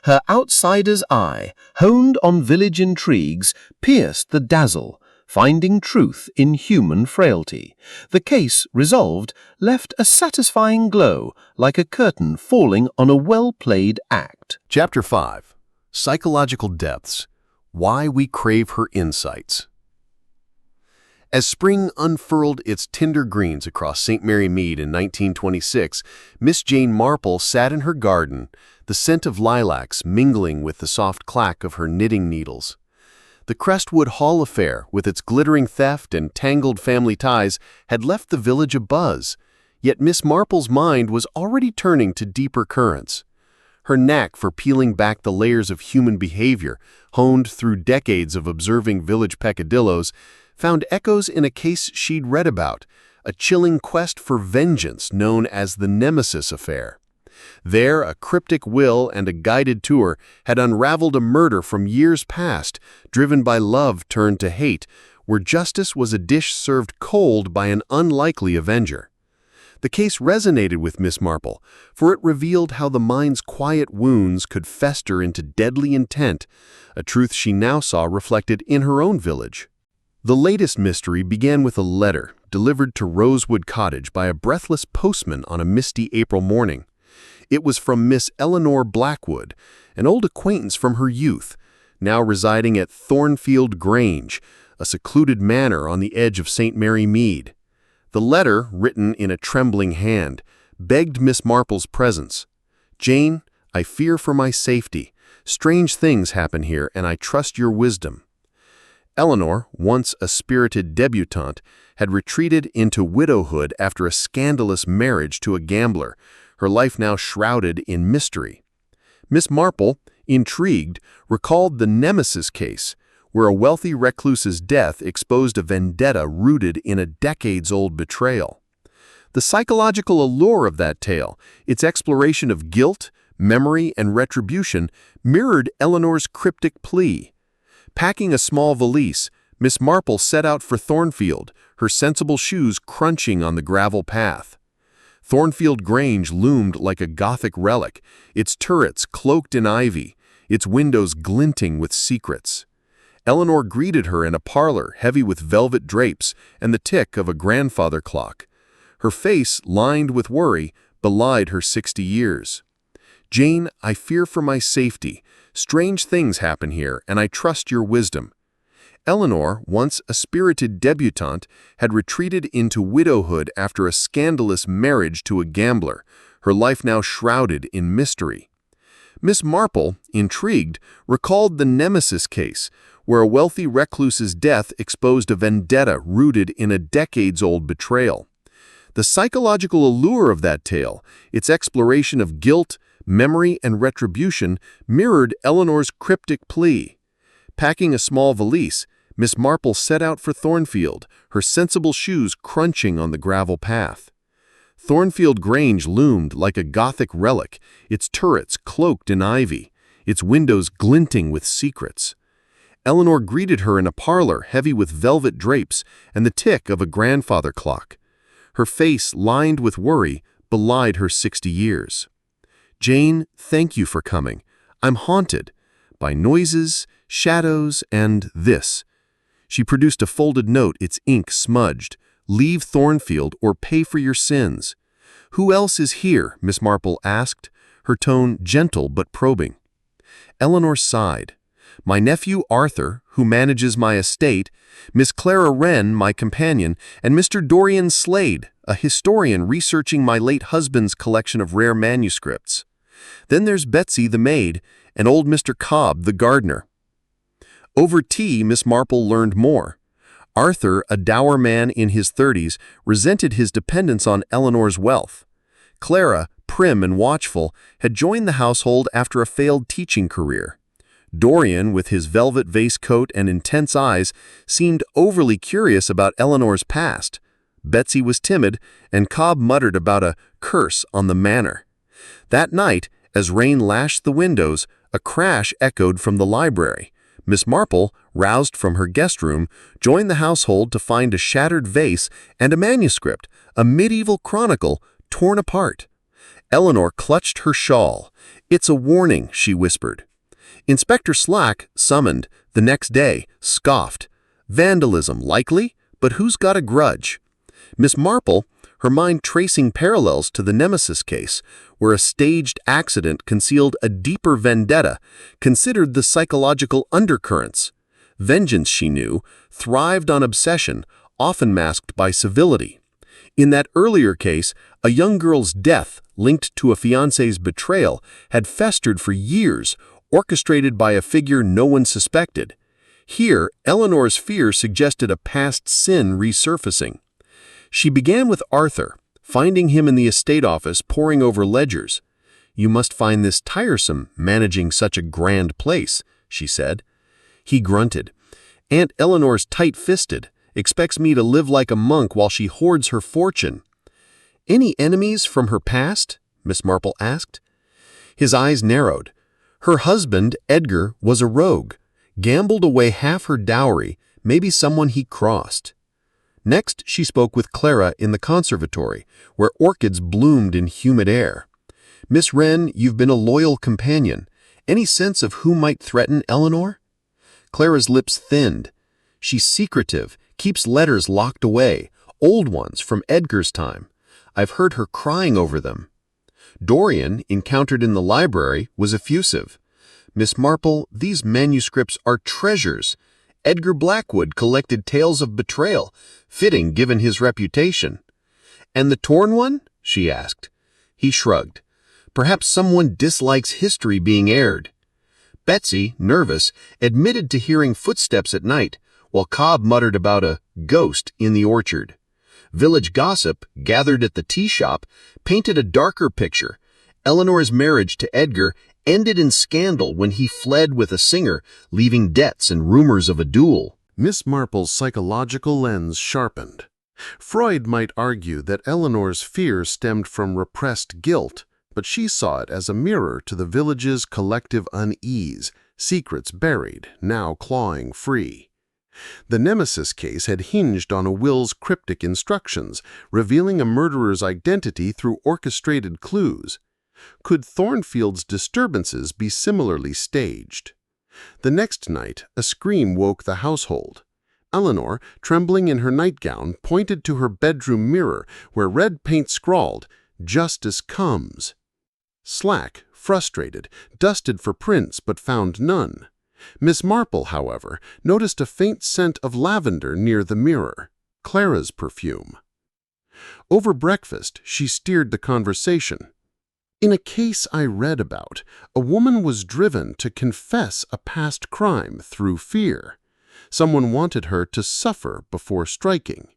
Her outsider's eye, honed on village intrigues, pierced the dazzle, finding truth in human frailty. The case, resolved, left a satisfying glow, like a curtain falling on a well-played act. Chapter 5. Psychological Depths. Why We Crave Her Insights. As spring unfurled its tender greens across St. Mary Mead in 1926, Miss Jane Marple sat in her garden, the scent of lilacs mingling with the soft clack of her knitting needles. The Crestwood Hall affair, with its glittering theft and tangled family ties, had left the village abuzz, yet Miss Marple's mind was already turning to deeper currents. Her knack for peeling back the layers of human behavior, honed through decades of observing village peccadillos, found echoes in a case she'd read about, a chilling quest for vengeance known as the Nemesis Affair. There, a cryptic will and a guided tour had unraveled a murder from years past, driven by love turned to hate, where justice was a dish served cold by an unlikely avenger. The case resonated with Miss Marple, for it revealed how the mind's quiet wounds could fester into deadly intent, a truth she now saw reflected in her own village. The latest mystery began with a letter delivered to Rosewood Cottage by a breathless postman on a misty April morning. It was from Miss Eleanor Blackwood, an old acquaintance from her youth, now residing at Thornfield Grange, a secluded manor on the edge of St. Mary Mead. The letter, written in a trembling hand, begged Miss Marple's presence. "Jane, I fear for my safety. Strange things happen here, and I trust your wisdom." Eleanor, once a spirited debutante, had retreated into widowhood after a scandalous marriage to a gambler, her life now shrouded in mystery. Miss Marple, intrigued, recalled the Nemesis case, where a wealthy recluse's death exposed a vendetta rooted in a decades-old betrayal. The psychological allure of that tale, its exploration of guilt, memory, and retribution, mirrored Eleanor's cryptic plea. Packing a small valise, Miss Marple set out for Thornfield, her sensible shoes crunching on the gravel path. Thornfield Grange loomed like a Gothic relic, its turrets cloaked in ivy, its windows glinting with secrets. Eleanor greeted her in a parlor heavy with velvet drapes and the tick of a grandfather clock. Her face, lined with worry, belied her 60 years. "Jane, I fear for my safety. Strange things happen here, and I trust your wisdom." Eleanor, once a spirited debutante, had retreated into widowhood after a scandalous marriage to a gambler, her life now shrouded in mystery. Miss Marple, intrigued, recalled the Nemesis case, where a wealthy recluse's death exposed a vendetta rooted in a decades-old betrayal. The psychological allure of that tale, its exploration of guilt, memory, and retribution, mirrored Eleanor's cryptic plea. Packing a small valise, Miss Marple set out for Thornfield, her sensible shoes crunching on the gravel path. Thornfield Grange loomed like a Gothic relic, its turrets cloaked in ivy, its windows glinting with secrets. Eleanor greeted her in a parlor heavy with velvet drapes and the tick of a grandfather clock. Her face, lined with worry, belied her 60 years. "Jane, thank you for coming. I'm haunted by noises, shadows, and this." She produced a folded note, its ink smudged. "Leave Thornfield or pay for your sins." "Who else is here?" Miss Marple asked, her tone gentle but probing. Eleanor sighed. "My nephew Arthur, who manages my estate, Miss Clara Wren, my companion, and Mr. Dorian Slade, a historian researching my late husband's collection of rare manuscripts. Then there's Betsy the maid, and old Mr. Cobb the gardener." Over tea, Miss Marple learned more. Arthur, a dour man in his 30s, resented his dependence on Eleanor's wealth. Clara, prim and watchful, had joined the household after a failed teaching career. Dorian, with his velvet waistcoat and intense eyes, seemed overly curious about Eleanor's past. Betsy was timid, and Cobb muttered about a curse on the manor. That night, as rain lashed the windows, a crash echoed from the library. Miss Marple, roused from her guest room, joined the household to find a shattered vase and a manuscript, a medieval chronicle, torn apart. Eleanor clutched her shawl. "It's a warning," she whispered. Inspector Slack, summoned the next day, scoffed. "Vandalism likely, but who's got a grudge?" Miss Marple, her mind tracing parallels to the Nemesis case, where a staged accident concealed a deeper vendetta, considered the psychological undercurrents. Vengeance, she knew, thrived on obsession, often masked by civility. In that earlier case, a young girl's death linked to a fiancé's betrayal had festered for years, orchestrated by a figure no one suspected. Here, Eleanor's fear suggested a past sin resurfacing. She began with Arthur, finding him in the estate office poring over ledgers. "You must find this tiresome, managing such a grand place," she said. He grunted. "Aunt Eleanor's tight-fisted, expects me to live like a monk while she hoards her fortune." "Any enemies from her past?" Miss Marple asked. His eyes narrowed. Her husband, Edgar, was a rogue, gambled away half her dowry, maybe someone he crossed. Next, she spoke with Clara in the conservatory, where orchids bloomed in humid air. "Miss Wren, you've been a loyal companion. Any sense of who might threaten Eleanor?" Clara's lips thinned. "She's secretive, keeps letters locked away, old ones from Edgar's time. I've heard her crying over them." Dorian, encountered in the library, was effusive. "Miss Marple, these manuscripts are treasures. Edgar Blackwood collected tales of betrayal, fitting given his reputation." "And the torn one?" she asked. He shrugged. "Perhaps someone dislikes history being aired." Betsy, nervous, admitted to hearing footsteps at night, while Cobb muttered about a ghost in the orchard. Village gossip, gathered at the tea shop, painted a darker picture. Eleanor's marriage to Edgar ended in scandal when he fled with a singer, leaving debts and rumors of a duel. Miss Marple's psychological lens sharpened. Freud might argue that Eleanor's fear stemmed from repressed guilt, but she saw it as a mirror to the village's collective unease, secrets buried, now clawing free. The Nemesis case had hinged on a will's cryptic instructions, revealing a murderer's identity through orchestrated clues. Could Thornfield's disturbances be similarly staged? The next night, a scream woke the household. Eleanor, trembling in her nightgown, pointed to her bedroom mirror, where red paint scrawled, "Justice comes." Slack, frustrated, dusted for prints but found none. Miss Marple, however, noticed a faint scent of lavender near the mirror, Clara's perfume. Over breakfast, she steered the conversation. "In a case I read about, a woman was driven to confess a past crime through fear. Someone wanted her to suffer before striking."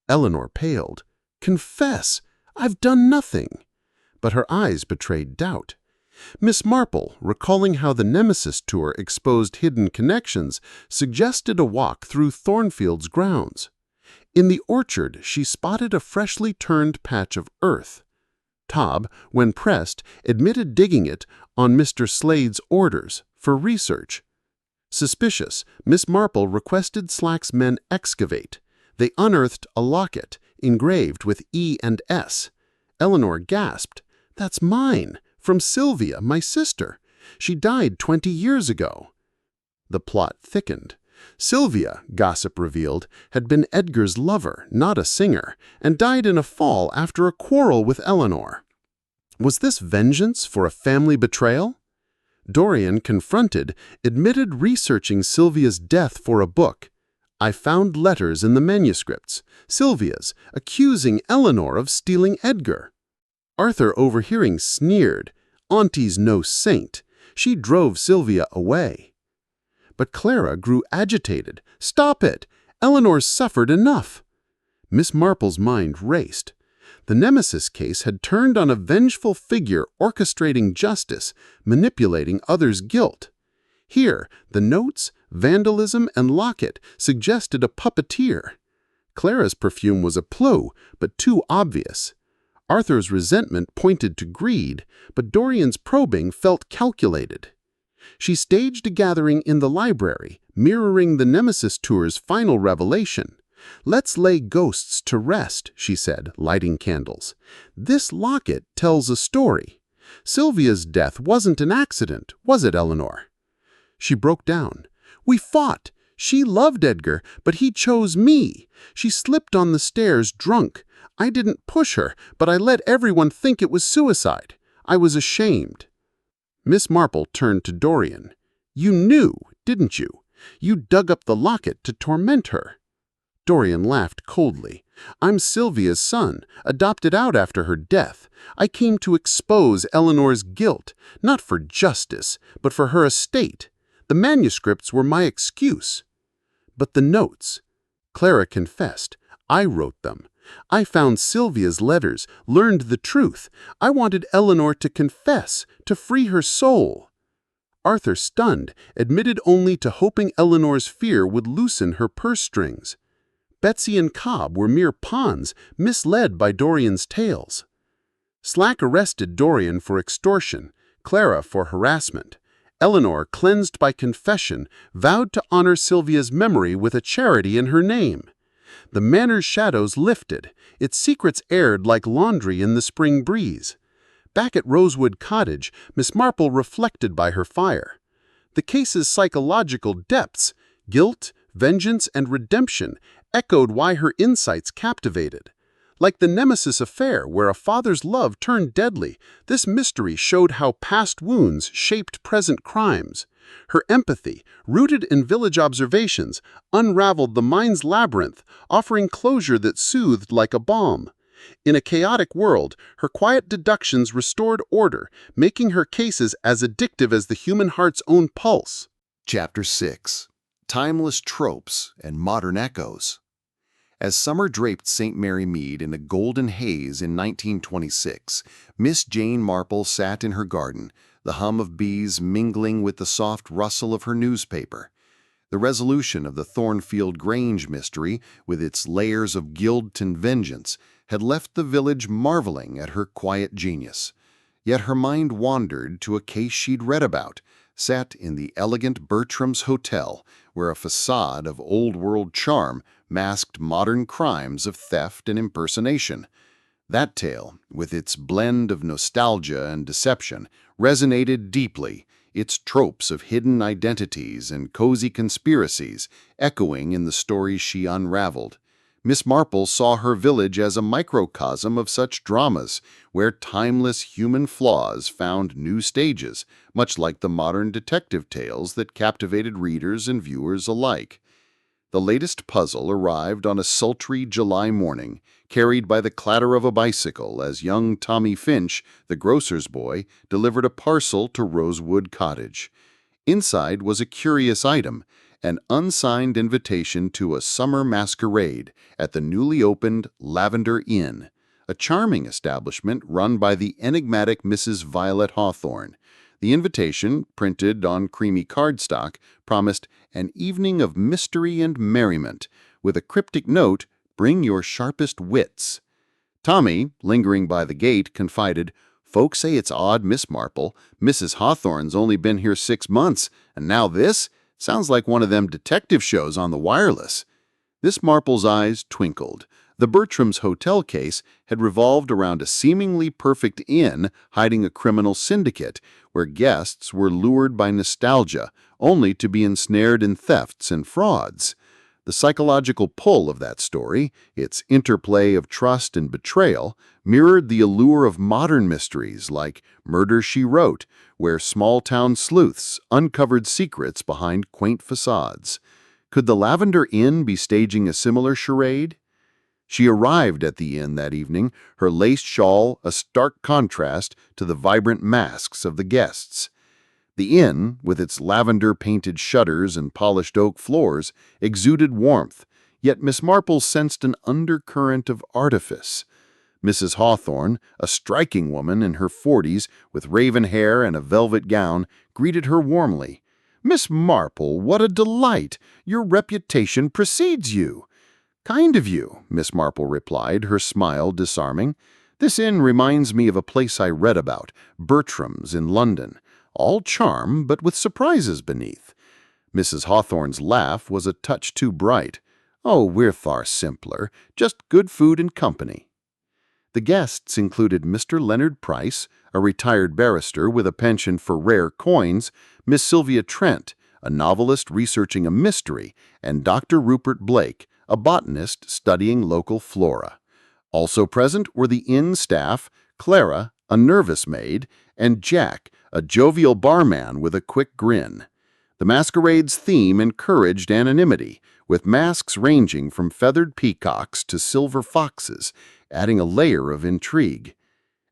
Eleanor paled. "Confess! I've done nothing." But her eyes betrayed doubt. Miss Marple, recalling how the Nemesis tour exposed hidden connections, suggested a walk through Thornfield's grounds. In the orchard, she spotted a freshly turned patch of earth. Tobb, when pressed, admitted digging it on Mr. Slade's orders for research. Suspicious, Miss Marple requested Slack's men excavate. They unearthed a locket, engraved with E and S. Eleanor gasped, "That's mine! From Sylvia, my sister. She died 20 years ago." The plot thickened. Sylvia, gossip revealed, had been Edgar's lover, not a singer, and died in a fall after a quarrel with Eleanor. Was this vengeance for a family betrayal? Dorian, confronted, admitted researching Sylvia's death for a book. "I found letters in the manuscripts, Sylvia's, accusing Eleanor of stealing Edgar." Arthur, overhearing, sneered, "Auntie's no saint. She drove Sylvia away." But Clara grew agitated. "Stop it! Eleanor's suffered enough." Miss Marple's mind raced. The Nemesis case had turned on a vengeful figure orchestrating justice, manipulating others' guilt. Here, the notes, vandalism, and locket suggested a puppeteer. Clara's perfume was a clue, but too obvious. Arthur's resentment pointed to greed, but Dorian's probing felt calculated. She staged a gathering in the library, mirroring the Nemesis tour's final revelation. "Let's lay ghosts to rest," she said, lighting candles. "This locket tells a story. Sylvia's death wasn't an accident, was it, Eleanor?" She broke down. "We fought. She loved Edgar, but he chose me. She slipped on the stairs drunk. I didn't push her, but I let everyone think it was suicide. I was ashamed." Miss Marple turned to Dorian. "You knew, didn't you? You dug up the locket to torment her." Dorian laughed coldly. "I'm Sylvia's son, adopted out after her death. I came to expose Eleanor's guilt, not for justice, but for her estate. The manuscripts were my excuse." "But the notes," Clara confessed. "I wrote them. I found Sylvia's letters, learned the truth. I wanted Eleanor to confess, to free her soul." Arthur, stunned, admitted only to hoping Eleanor's fear would loosen her purse strings. Betsy and Cobb were mere pawns, misled by Dorian's tales. Slack arrested Dorian for extortion, Clara for harassment. Eleanor, cleansed by confession, vowed to honor Sylvia's memory with a charity in her name. The manor's shadows lifted, its secrets aired like laundry in the spring breeze. Back at Rosewood Cottage, Miss Marple reflected by her fire. The case's psychological depths, guilt, vengeance, and redemption, echoed why her insights captivated. Like the Nemesis affair, where a father's love turned deadly, this mystery showed how past wounds shaped present crimes. Her empathy, rooted in village observations, unraveled the mind's labyrinth, offering closure that soothed like a balm. In a chaotic world, her quiet deductions restored order, making her cases as addictive as the human heart's own pulse. Chapter 6. Timeless Tropes and Modern Echoes. As summer draped St. Mary Mead in a golden haze in 1926, Miss Jane Marple sat in her garden, the hum of bees mingling with the soft rustle of her newspaper. The resolution of the Thornfield Grange mystery, with its layers of guilt and vengeance, had left the village marveling at her quiet genius. Yet her mind wandered to a case she'd read about, set in the elegant Bertram's Hotel, where a facade of old-world charm masked modern crimes of theft and impersonation. That tale, with its blend of nostalgia and deception, resonated deeply, its tropes of hidden identities and cozy conspiracies echoing in the stories she unraveled. Miss Marple saw her village as a microcosm of such dramas, where timeless human flaws found new stages, much like the modern detective tales that captivated readers and viewers alike. The latest puzzle arrived on a sultry July morning, carried by the clatter of a bicycle as young Tommy Finch, the grocer's boy, delivered a parcel to Rosewood Cottage. Inside was a curious item, an unsigned invitation to a summer masquerade at the newly opened Lavender Inn, a charming establishment run by the enigmatic Mrs. Violet Hawthorne. The invitation, printed on creamy cardstock, promised an evening of mystery and merriment, with a cryptic note, "Bring your sharpest wits." Tommy, lingering by the gate, confided, "Folks say it's odd, Miss Marple. Mrs. Hawthorne's only been here 6 months, and now this? Sounds like one of them detective shows on the wireless." Miss Marple's eyes twinkled. The Bertram's Hotel case had revolved around a seemingly perfect inn hiding a criminal syndicate, where guests were lured by nostalgia, only to be ensnared in thefts and frauds. The psychological pull of that story, its interplay of trust and betrayal, mirrored the allure of modern mysteries like Murder, She Wrote, where small-town sleuths uncovered secrets behind quaint facades. Could the Lavender Inn be staging a similar charade? She arrived at the inn that evening, her lace shawl a stark contrast to the vibrant masks of the guests. The inn, with its lavender-painted shutters and polished oak floors, exuded warmth, yet Miss Marple sensed an undercurrent of artifice. Mrs. Hawthorne, a striking woman in her 40s with raven hair and a velvet gown, greeted her warmly. "Miss Marple, what a delight! Your reputation precedes you." "Kind of you," Miss Marple replied, her smile disarming. "This inn reminds me of a place I read about, Bertram's in London. All charm, but with surprises beneath." Mrs. Hawthorne's laugh was a touch too bright. "Oh, we're far simpler, just good food and company." The guests included Mr. Leonard Price, a retired barrister with a penchant for rare coins, Miss Sylvia Trent, a novelist researching a mystery, and Dr. Rupert Blake, a botanist studying local flora. Also present were the inn staff, Clara, a nervous maid, and Jack, a jovial barman with a quick grin. The masquerade's theme encouraged anonymity, with masks ranging from feathered peacocks to silver foxes, adding a layer of intrigue.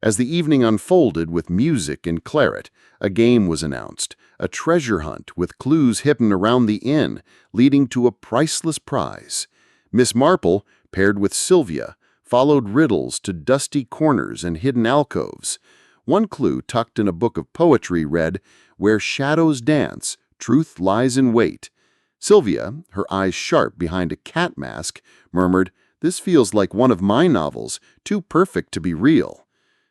As the evening unfolded with music and claret, a game was announced, a treasure hunt with clues hidden around the inn, leading to a priceless prize. Miss Marple, paired with Sylvia, followed riddles to dusty corners and hidden alcoves. One clue tucked in a book of poetry read, "Where shadows dance, truth lies in wait." Sylvia, her eyes sharp behind a cat mask, murmured, "This feels like one of my novels, too perfect to be real."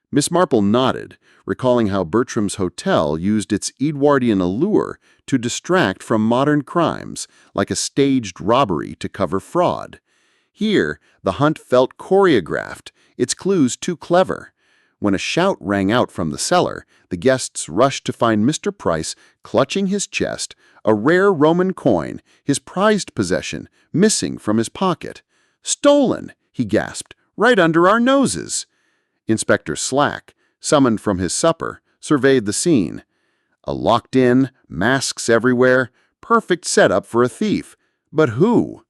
Miss Marple nodded, recalling how Bertram's hotel used its Edwardian allure to distract from modern crimes, like a staged robbery to cover fraud. Here, the hunt felt choreographed, its clues too clever. When a shout rang out from the cellar, the guests rushed to find Mr. Price clutching his chest, a rare Roman coin, his prized possession, missing from his pocket. "Stolen!" he gasped, "right under our noses!" Inspector Slack, summoned from his supper, surveyed the scene. A locked-in, masks everywhere, perfect setup for a thief. But who?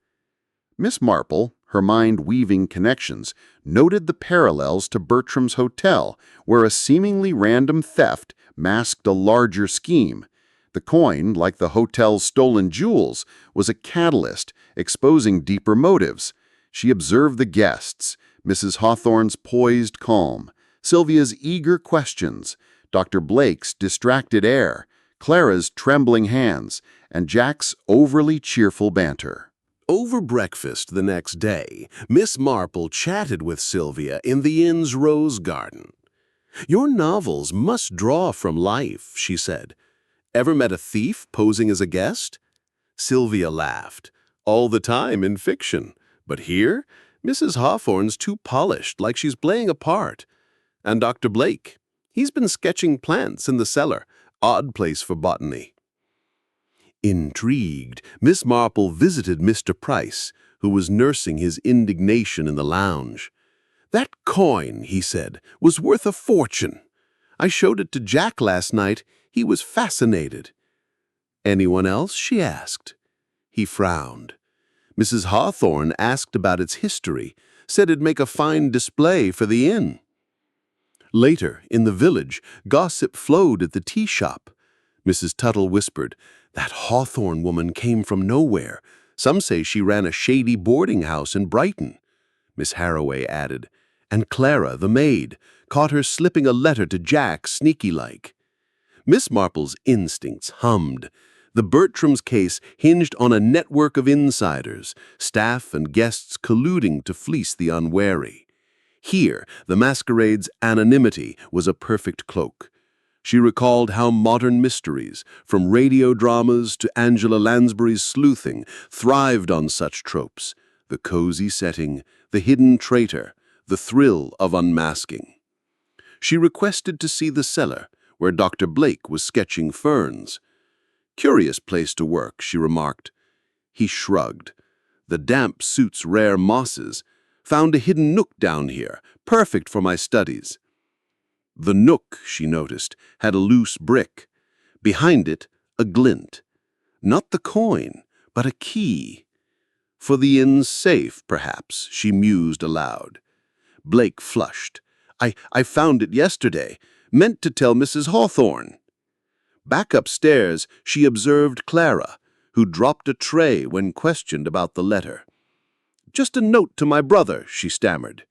Miss Marple, her mind weaving connections, noted the parallels to Bertram's hotel, where a seemingly random theft masked a larger scheme. The coin, like the hotel's stolen jewels, was a catalyst, exposing deeper motives. She observed the guests, Mrs. Hawthorne's poised calm, Sylvia's eager questions, Dr. Blake's distracted air, Clara's trembling hands, and Jack's overly cheerful banter. Over breakfast the next day, Miss Marple chatted with Sylvia in the inn's rose garden. "Your novels must draw from life," she said. "Ever met a thief posing as a guest?" Sylvia laughed. "All the time in fiction. But here, Mrs. Hawthorne's too polished, like she's playing a part. And Dr. Blake, he's been sketching plants in the cellar. Odd place for botany." Intrigued, Miss Marple visited Mr. Price, who was nursing his indignation in the lounge. "That coin," he said, "was worth a fortune. I showed it to Jack last night. He was fascinated." "Anyone else?" she asked. He frowned. Mrs. Hawthorne asked about its history, said it'd make a fine display for the inn. Later, in the village, gossip flowed at the tea shop. Mrs. Tuttle whispered, "That Hawthorne woman came from nowhere. Some say she ran a shady boarding house in Brighton." Miss Harroway added, "And Clara, the maid, caught her slipping a letter to Jack sneaky-like." Miss Marple's instincts hummed. The Bertram's case hinged on a network of insiders, staff and guests colluding to fleece the unwary. Here, the masquerade's anonymity was a perfect cloak. She recalled how modern mysteries, from radio dramas to Angela Lansbury's sleuthing, thrived on such tropes: the cozy setting, the hidden traitor, the thrill of unmasking. She requested to see the cellar, where Dr. Blake was sketching ferns. "Curious place to work," she remarked. He shrugged. "The damp suits rare mosses. Found a hidden nook down here, perfect for my studies." The nook, she noticed, had a loose brick. Behind it, a glint. Not the coin, but a key. "For the inn's safe, perhaps," she mused aloud. Blake flushed. I found it yesterday. Meant to tell Mrs. Hawthorne." Back upstairs, she observed Clara, who dropped a tray when questioned about the letter. "Just a note to my brother," she stammered.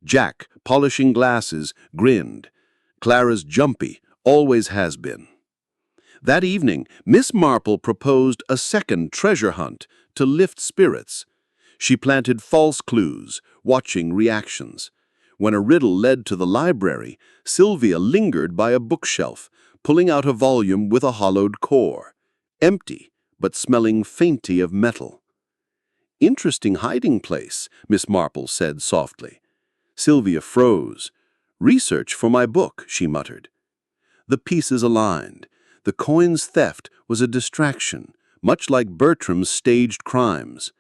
Jack, polishing glasses, grinned. Clara's jumpy, always has been. That evening, Miss Marple proposed a second treasure hunt to lift spirits. She planted false clues, watching reactions. When a riddle led to the library, Sylvia lingered by a bookshelf, pulling out a volume with a hollowed core. Empty, but smelling faintly of metal. "Interesting hiding place," Miss Marple said softly. Sylvia froze. "Research for my book," she muttered. The pieces aligned. The coin's theft was a distraction, much like Bertram's staged crimes.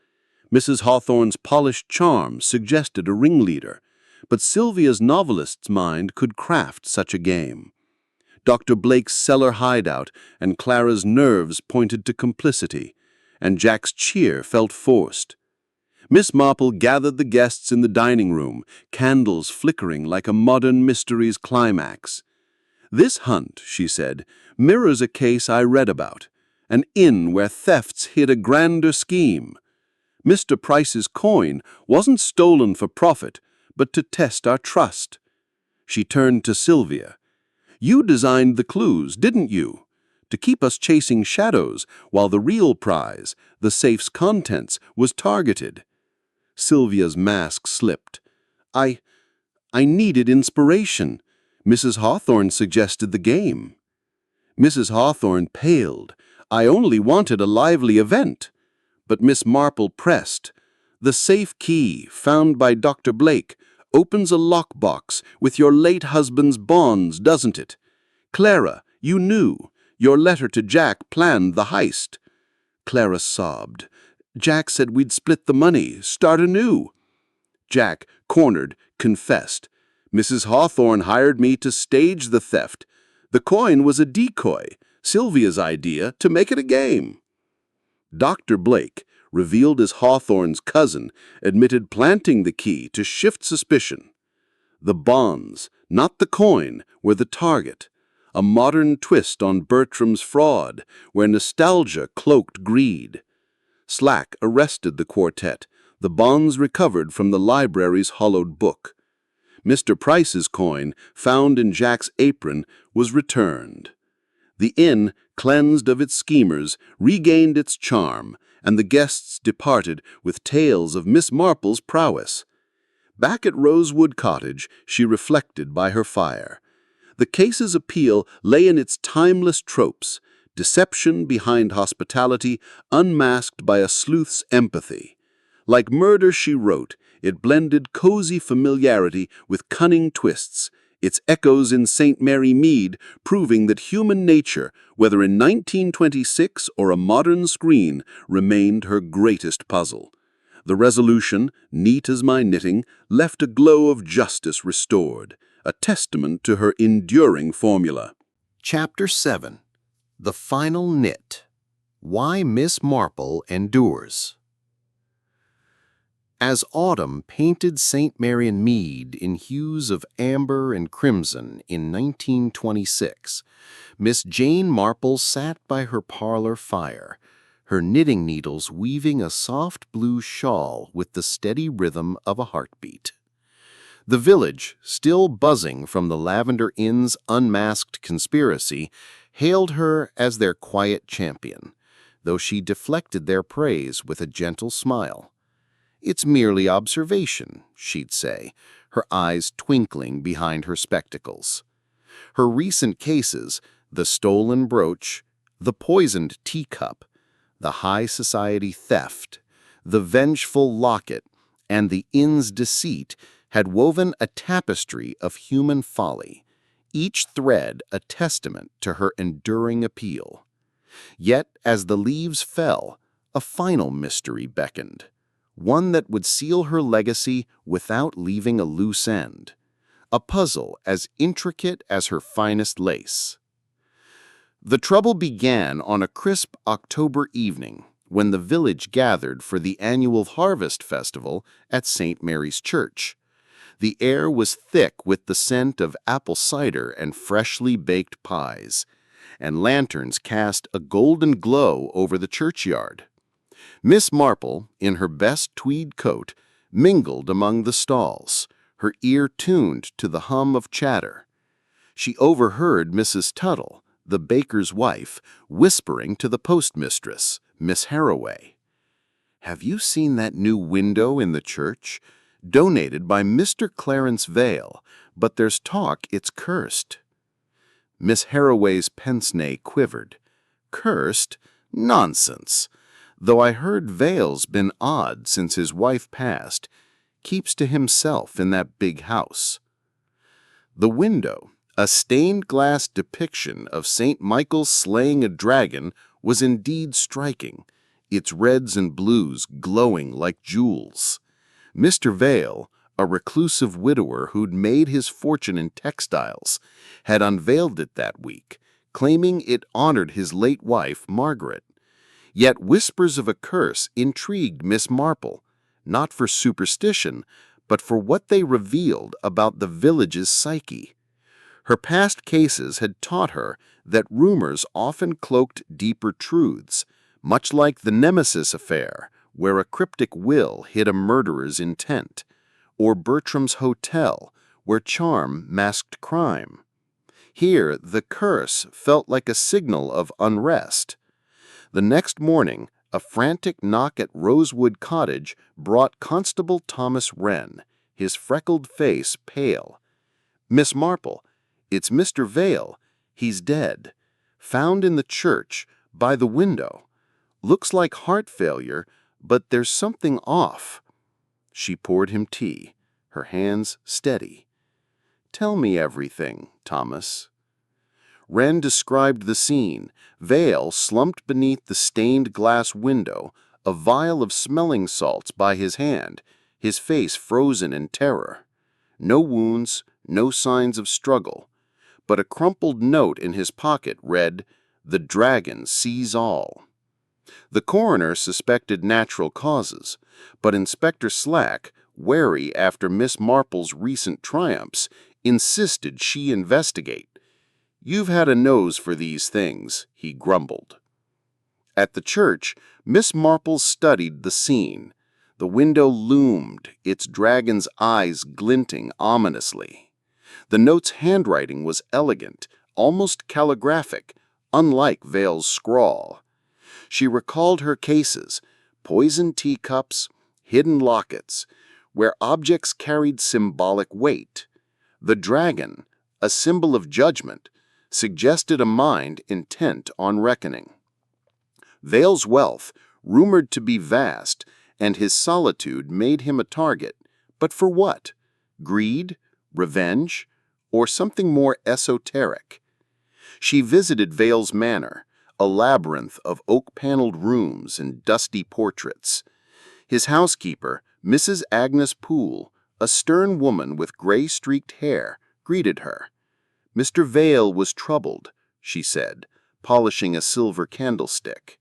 Mrs. Hawthorne's polished charm suggested a ringleader, but Sylvia's novelist's mind could craft such a game. Dr. Blake's cellar hideout, and Clara's nerves pointed to complicity, and Jack's cheer felt forced. Miss Marple gathered the guests in the dining room, candles flickering like a modern mystery's climax. "This hunt," she said, "mirrors a case I read about, an inn where thefts hid a grander scheme. Mr. Price's coin wasn't stolen for profit, but to test our trust." She turned to Sylvia. "You designed the clues, didn't you? To keep us chasing shadows while the real prize, the safe's contents, was targeted." Sylvia's mask slipped. I needed inspiration. Mrs. Hawthorne suggested the game." Mrs. Hawthorne paled. "I only wanted a lively event." But Miss Marple pressed. "The safe key, found by Dr. Blake, opens a lockbox with your late husband's bonds, doesn't it? Clara, you knew. Your letter to Jack planned the heist." Clara sobbed. "Jack said we'd split the money, start anew." Jack, cornered, confessed. "Mrs. Hawthorne hired me to stage the theft. The coin was a decoy, Sylvia's idea to make it a game." Dr. Blake, revealed as Hawthorne's cousin, admitted planting the key to shift suspicion. The bonds, not the coin, were the target, a modern twist on Bertram's fraud, where nostalgia cloaked greed. Slack arrested the quartet, the bonds recovered from the library's hollowed book. Mr. Price's coin, found in Jack's apron, was returned. The inn, cleansed of its schemers, regained its charm, and the guests departed with tales of Miss Marple's prowess. Back at Rosewood Cottage, she reflected by her fire. The case's appeal lay in its timeless tropes, deception behind hospitality, unmasked by a sleuth's empathy. Like Murder, She Wrote, it blended cozy familiarity with cunning twists, its echoes in St. Mary Mead proving that human nature, whether in 1926 or a modern screen, remained her greatest puzzle. The resolution, neat as my knitting, left a glow of justice restored, a testament to her enduring formula. Chapter 7. The Final Knit. Why Miss Marple Endures. As autumn painted St. Mary Mead in hues of amber and crimson in 1926, Miss Jane Marple sat by her parlor fire, her knitting needles weaving a soft blue shawl with the steady rhythm of a heartbeat. The village, still buzzing from the Lavender Inn's unmasked conspiracy, hailed her as their quiet champion, though she deflected their praise with a gentle smile. "It's merely observation," she'd say, her eyes twinkling behind her spectacles. Her recent cases, the stolen brooch, the poisoned teacup, the high society theft, the vengeful locket, and the inn's deceit, had woven a tapestry of human folly, each thread a testament to her enduring appeal. Yet, as the leaves fell, a final mystery beckoned, one that would seal her legacy without leaving a loose end, a puzzle as intricate as her finest lace. The trouble began on a crisp October evening when the village gathered for the annual Harvest Festival at St. Mary's Church. The air was thick with the scent of apple cider and freshly baked pies, and lanterns cast a golden glow over the churchyard. Miss Marple, in her best tweed coat, mingled among the stalls, her ear tuned to the hum of chatter. She overheard Mrs. Tuttle, the baker's wife, whispering to the postmistress, Miss Harroway. "Have you seen that new window in the church? Donated by Mr. Clarence Vale, but there's talk it's cursed." Miss Harroway's pince-nez quivered. "Cursed? Nonsense! Though I heard Vale's been odd since his wife passed, keeps to himself in that big house." The window, a stained glass depiction of St. Michael slaying a dragon, was indeed striking, its reds and blues glowing like jewels. Mr. Vale, A reclusive widower who'd made his fortune in textiles had unveiled it that week, claiming it honored his late wife, Margaret. Yet whispers of a curse intrigued Miss Marple, not for superstition, but for what they revealed about the village's psyche. Her past cases had taught her that rumors often cloaked deeper truths, much like the Nemesis affair, where a cryptic will hid a murderer's intent, or Bertram's Hotel, where charm masked crime. Here, the curse felt like a signal of unrest. The next morning, a frantic knock at Rosewood Cottage brought Constable Thomas Wren, his freckled face pale. "Miss Marple, it's Mr. Vale. He's dead. Found in the church, by the window. Looks like heart failure, but there's something off." She poured him tea, her hands steady. "Tell me everything, Thomas." Wren described the scene. Vale slumped beneath the stained glass window, a vial of smelling salts by his hand, his face frozen in terror. No wounds, no signs of struggle, but a crumpled note in his pocket read, "The dragon sees all." The coroner suspected natural causes, but Inspector Slack, wary after Miss Marple's recent triumphs, insisted she investigate. "You've had a nose for these things," he grumbled. At the church, Miss Marple studied the scene. The window loomed, its dragon's eyes glinting ominously. The note's handwriting was elegant, almost calligraphic, unlike Vale's scrawl. She recalled her cases, poisoned teacups, hidden lockets, where objects carried symbolic weight. The dragon, a symbol of judgment, suggested a mind intent on reckoning. Vale's wealth, rumored to be vast, and his solitude made him a target. But for what? Greed? Revenge? Or something more esoteric? She visited Vale's manor, a labyrinth of oak-paneled rooms and dusty portraits. His housekeeper, Mrs. Agnes Poole, a stern woman with gray-streaked hair, greeted her. "Mr. Vale was troubled," she said, polishing a silver candlestick.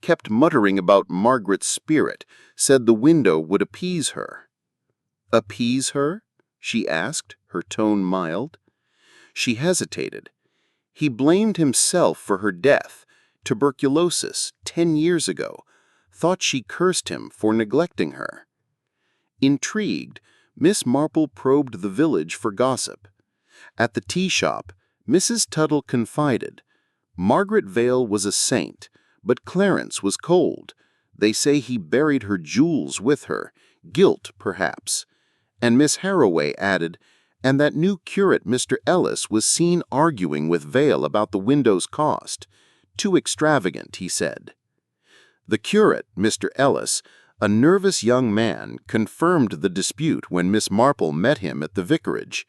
"Kept muttering about Margaret's spirit, said the window would appease her." "Appease her?" she asked, her tone mild. She hesitated. He blamed himself for her death, tuberculosis, 10 years ago, thought she cursed him for neglecting her. Intrigued, Miss Marple probed the village for gossip. At the tea shop, Mrs. Tuttle confided, "Margaret Vale was a saint, but Clarence was cold. They say he buried her jewels with her, guilt perhaps." And Miss Harroway added, "And that new curate Mr. Ellis was seen arguing with Vale about the window's cost. Too extravagant, he said." The curate, Mr. Ellis, a nervous young man, confirmed the dispute when Miss Marple met him at the vicarage.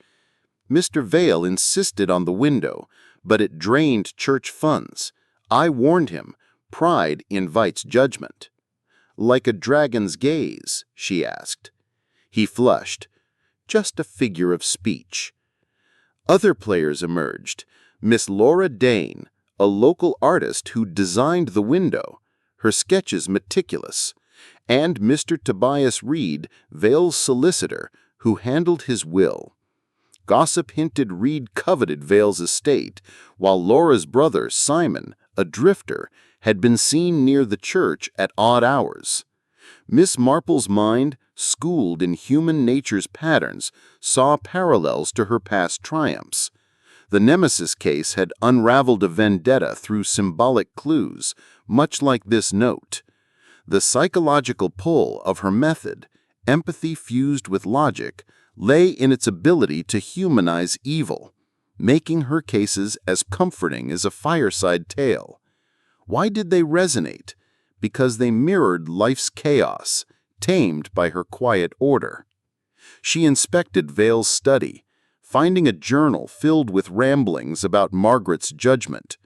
"Mr. Vale insisted on the window, but it drained church funds. I warned him. Pride invites judgment." "Like a dragon's gaze?" she asked. He flushed. "Just a figure of speech." Other players emerged. Miss Laura Dane, a local artist who designed the window, her sketches meticulous, and Mr. Tobias Reed, Vale's solicitor, who handled his will. Gossip hinted Reed coveted Vale's estate, while Laura's brother, Simon, a drifter, had been seen near the church at odd hours. Miss Marple's mind, schooled in human nature's patterns, saw parallels to her past triumphs. The Nemesis case had unraveled a vendetta through symbolic clues, much like this note. The psychological pull of her method, empathy fused with logic, lay in its ability to humanize evil, making her cases as comforting as a fireside tale. Why did they resonate? Because they mirrored life's chaos, tamed by her quiet order. She inspected Vale's study, finding a journal filled with ramblings about Margaret's judgment.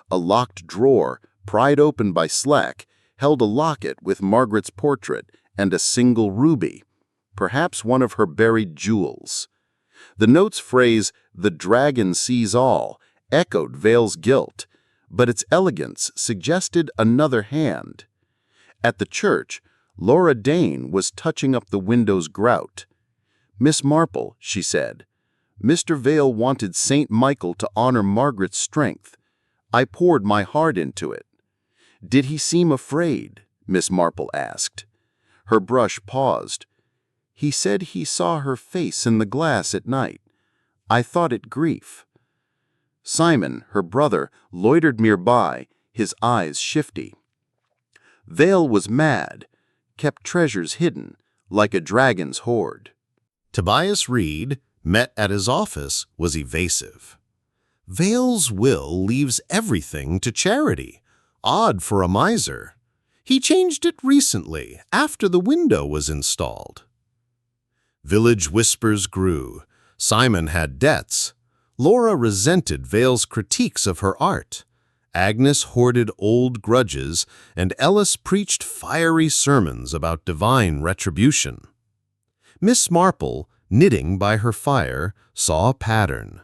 A locked drawer, pried open by Slack, held a locket with Margaret's portrait and a single ruby. perhaps one of her buried jewels. The note's phrase, "the dragon sees all," echoed Vale's guilt, but its elegance suggested another hand. At the church, Laura Dane was touching up the window's grout. "Miss Marple," she said, "Mr. Vale wanted St. Michael to honor Margaret's strength. I poured my heart into it." "Did he seem afraid?" Miss Marple asked. Her brush paused. "He said he saw her face in the glass at night. I thought it grief." Simon, her brother, loitered nearby, his eyes shifty. Vale was mad, kept treasures hidden, like a dragon's hoard. Tobias Reed, met at his office, was evasive. Vale's will leaves everything to charity. Odd for a miser. He changed it recently, after the window was installed. Village whispers grew. Simon had debts. Laura resented Vale's critiques of her art. Agnes hoarded old grudges, and Ellis preached fiery sermons about divine retribution. Miss Marple, knitting by her fire, saw a pattern.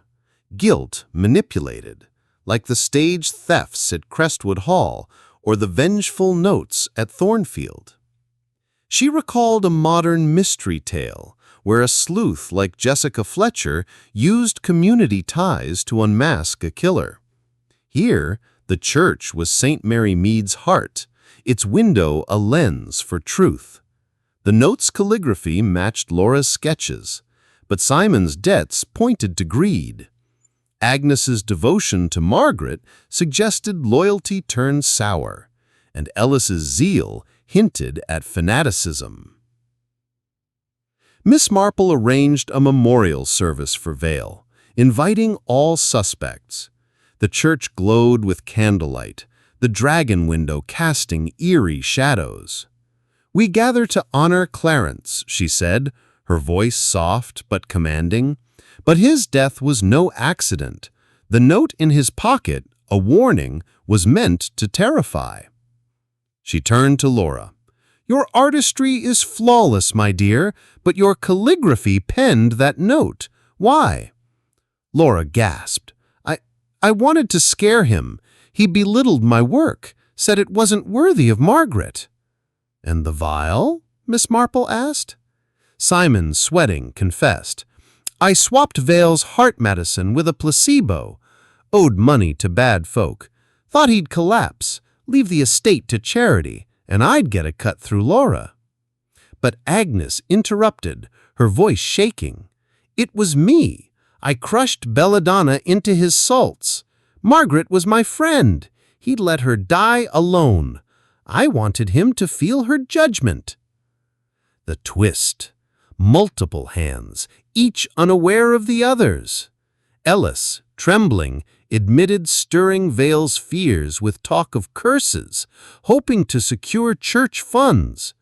Guilt manipulated, like the stage thefts at Crestwood Hall or the vengeful notes at Thornfield. She recalled a modern mystery tale where a sleuth like Jessica Fletcher used community ties to unmask a killer. Here, the church was St. Mary Mead's heart, its window a lens for truth. The note's calligraphy matched Laura's sketches, but Simon's debts pointed to greed. Agnes's devotion to Margaret suggested loyalty turned sour, and Ellis's zeal hinted at fanaticism. Miss Marple arranged a memorial service for Vale, inviting all suspects. The church glowed with candlelight, the dragon window casting eerie shadows. "We gather to honor Clarence," she said, her voice soft but commanding. But his death was no accident. The note in his pocket, a warning, was meant to terrify. She turned to Laura. "Your artistry is flawless, my dear, but your calligraphy penned that note. Why?" Laura gasped. I wanted to scare him. He belittled my work, said it wasn't worthy of Margaret." "And the vial?" Miss Marple asked. Simon, sweating, confessed. "I swapped Vale's heart medicine with a placebo. Owed money to bad folk. Thought he'd collapse, leave the estate to charity, and I'd get a cut through Laura." But Agnes interrupted, her voice shaking. "It was me. I crushed belladonna into his salts. Margaret was my friend. He'd let her die alone. I wanted him to feel her judgment." The twist. Multiple hands, each unaware of the others. Ellis, trembling, admitted stirring Vale's fears with talk of curses, hoping to secure church funds.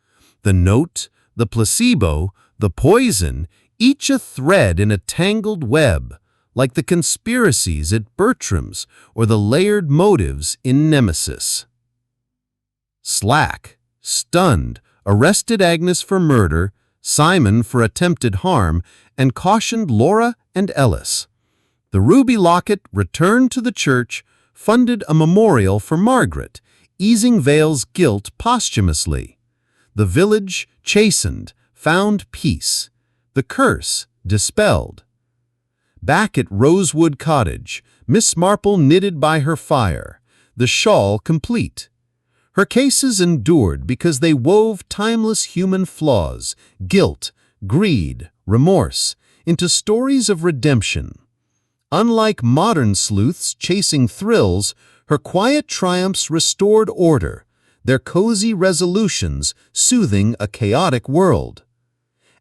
The note, the placebo, the poison, each a thread in a tangled web, like the conspiracies at Bertram's or the layered motives in Nemesis. Slack, stunned, arrested Agnes for murder, Simon for attempted harm, and cautioned Laura and Ellis. The ruby locket returned to the church, funded a memorial for Margaret, easing Vale's guilt posthumously. The village, chastened, found peace. The curse dispelled. Back at Rosewood Cottage, Miss Marple knitted by her fire, the shawl complete. Her cases endured because they wove timeless human flaws, guilt, greed, remorse, into stories of redemption. Unlike modern sleuths chasing thrills, her quiet triumphs restored order, their cozy resolutions soothing a chaotic world.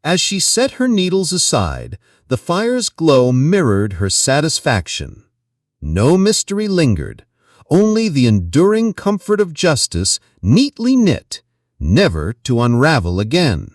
As she set her needles aside, the fire's glow mirrored her satisfaction. No mystery lingered, only the enduring comfort of justice neatly knit, never to unravel again.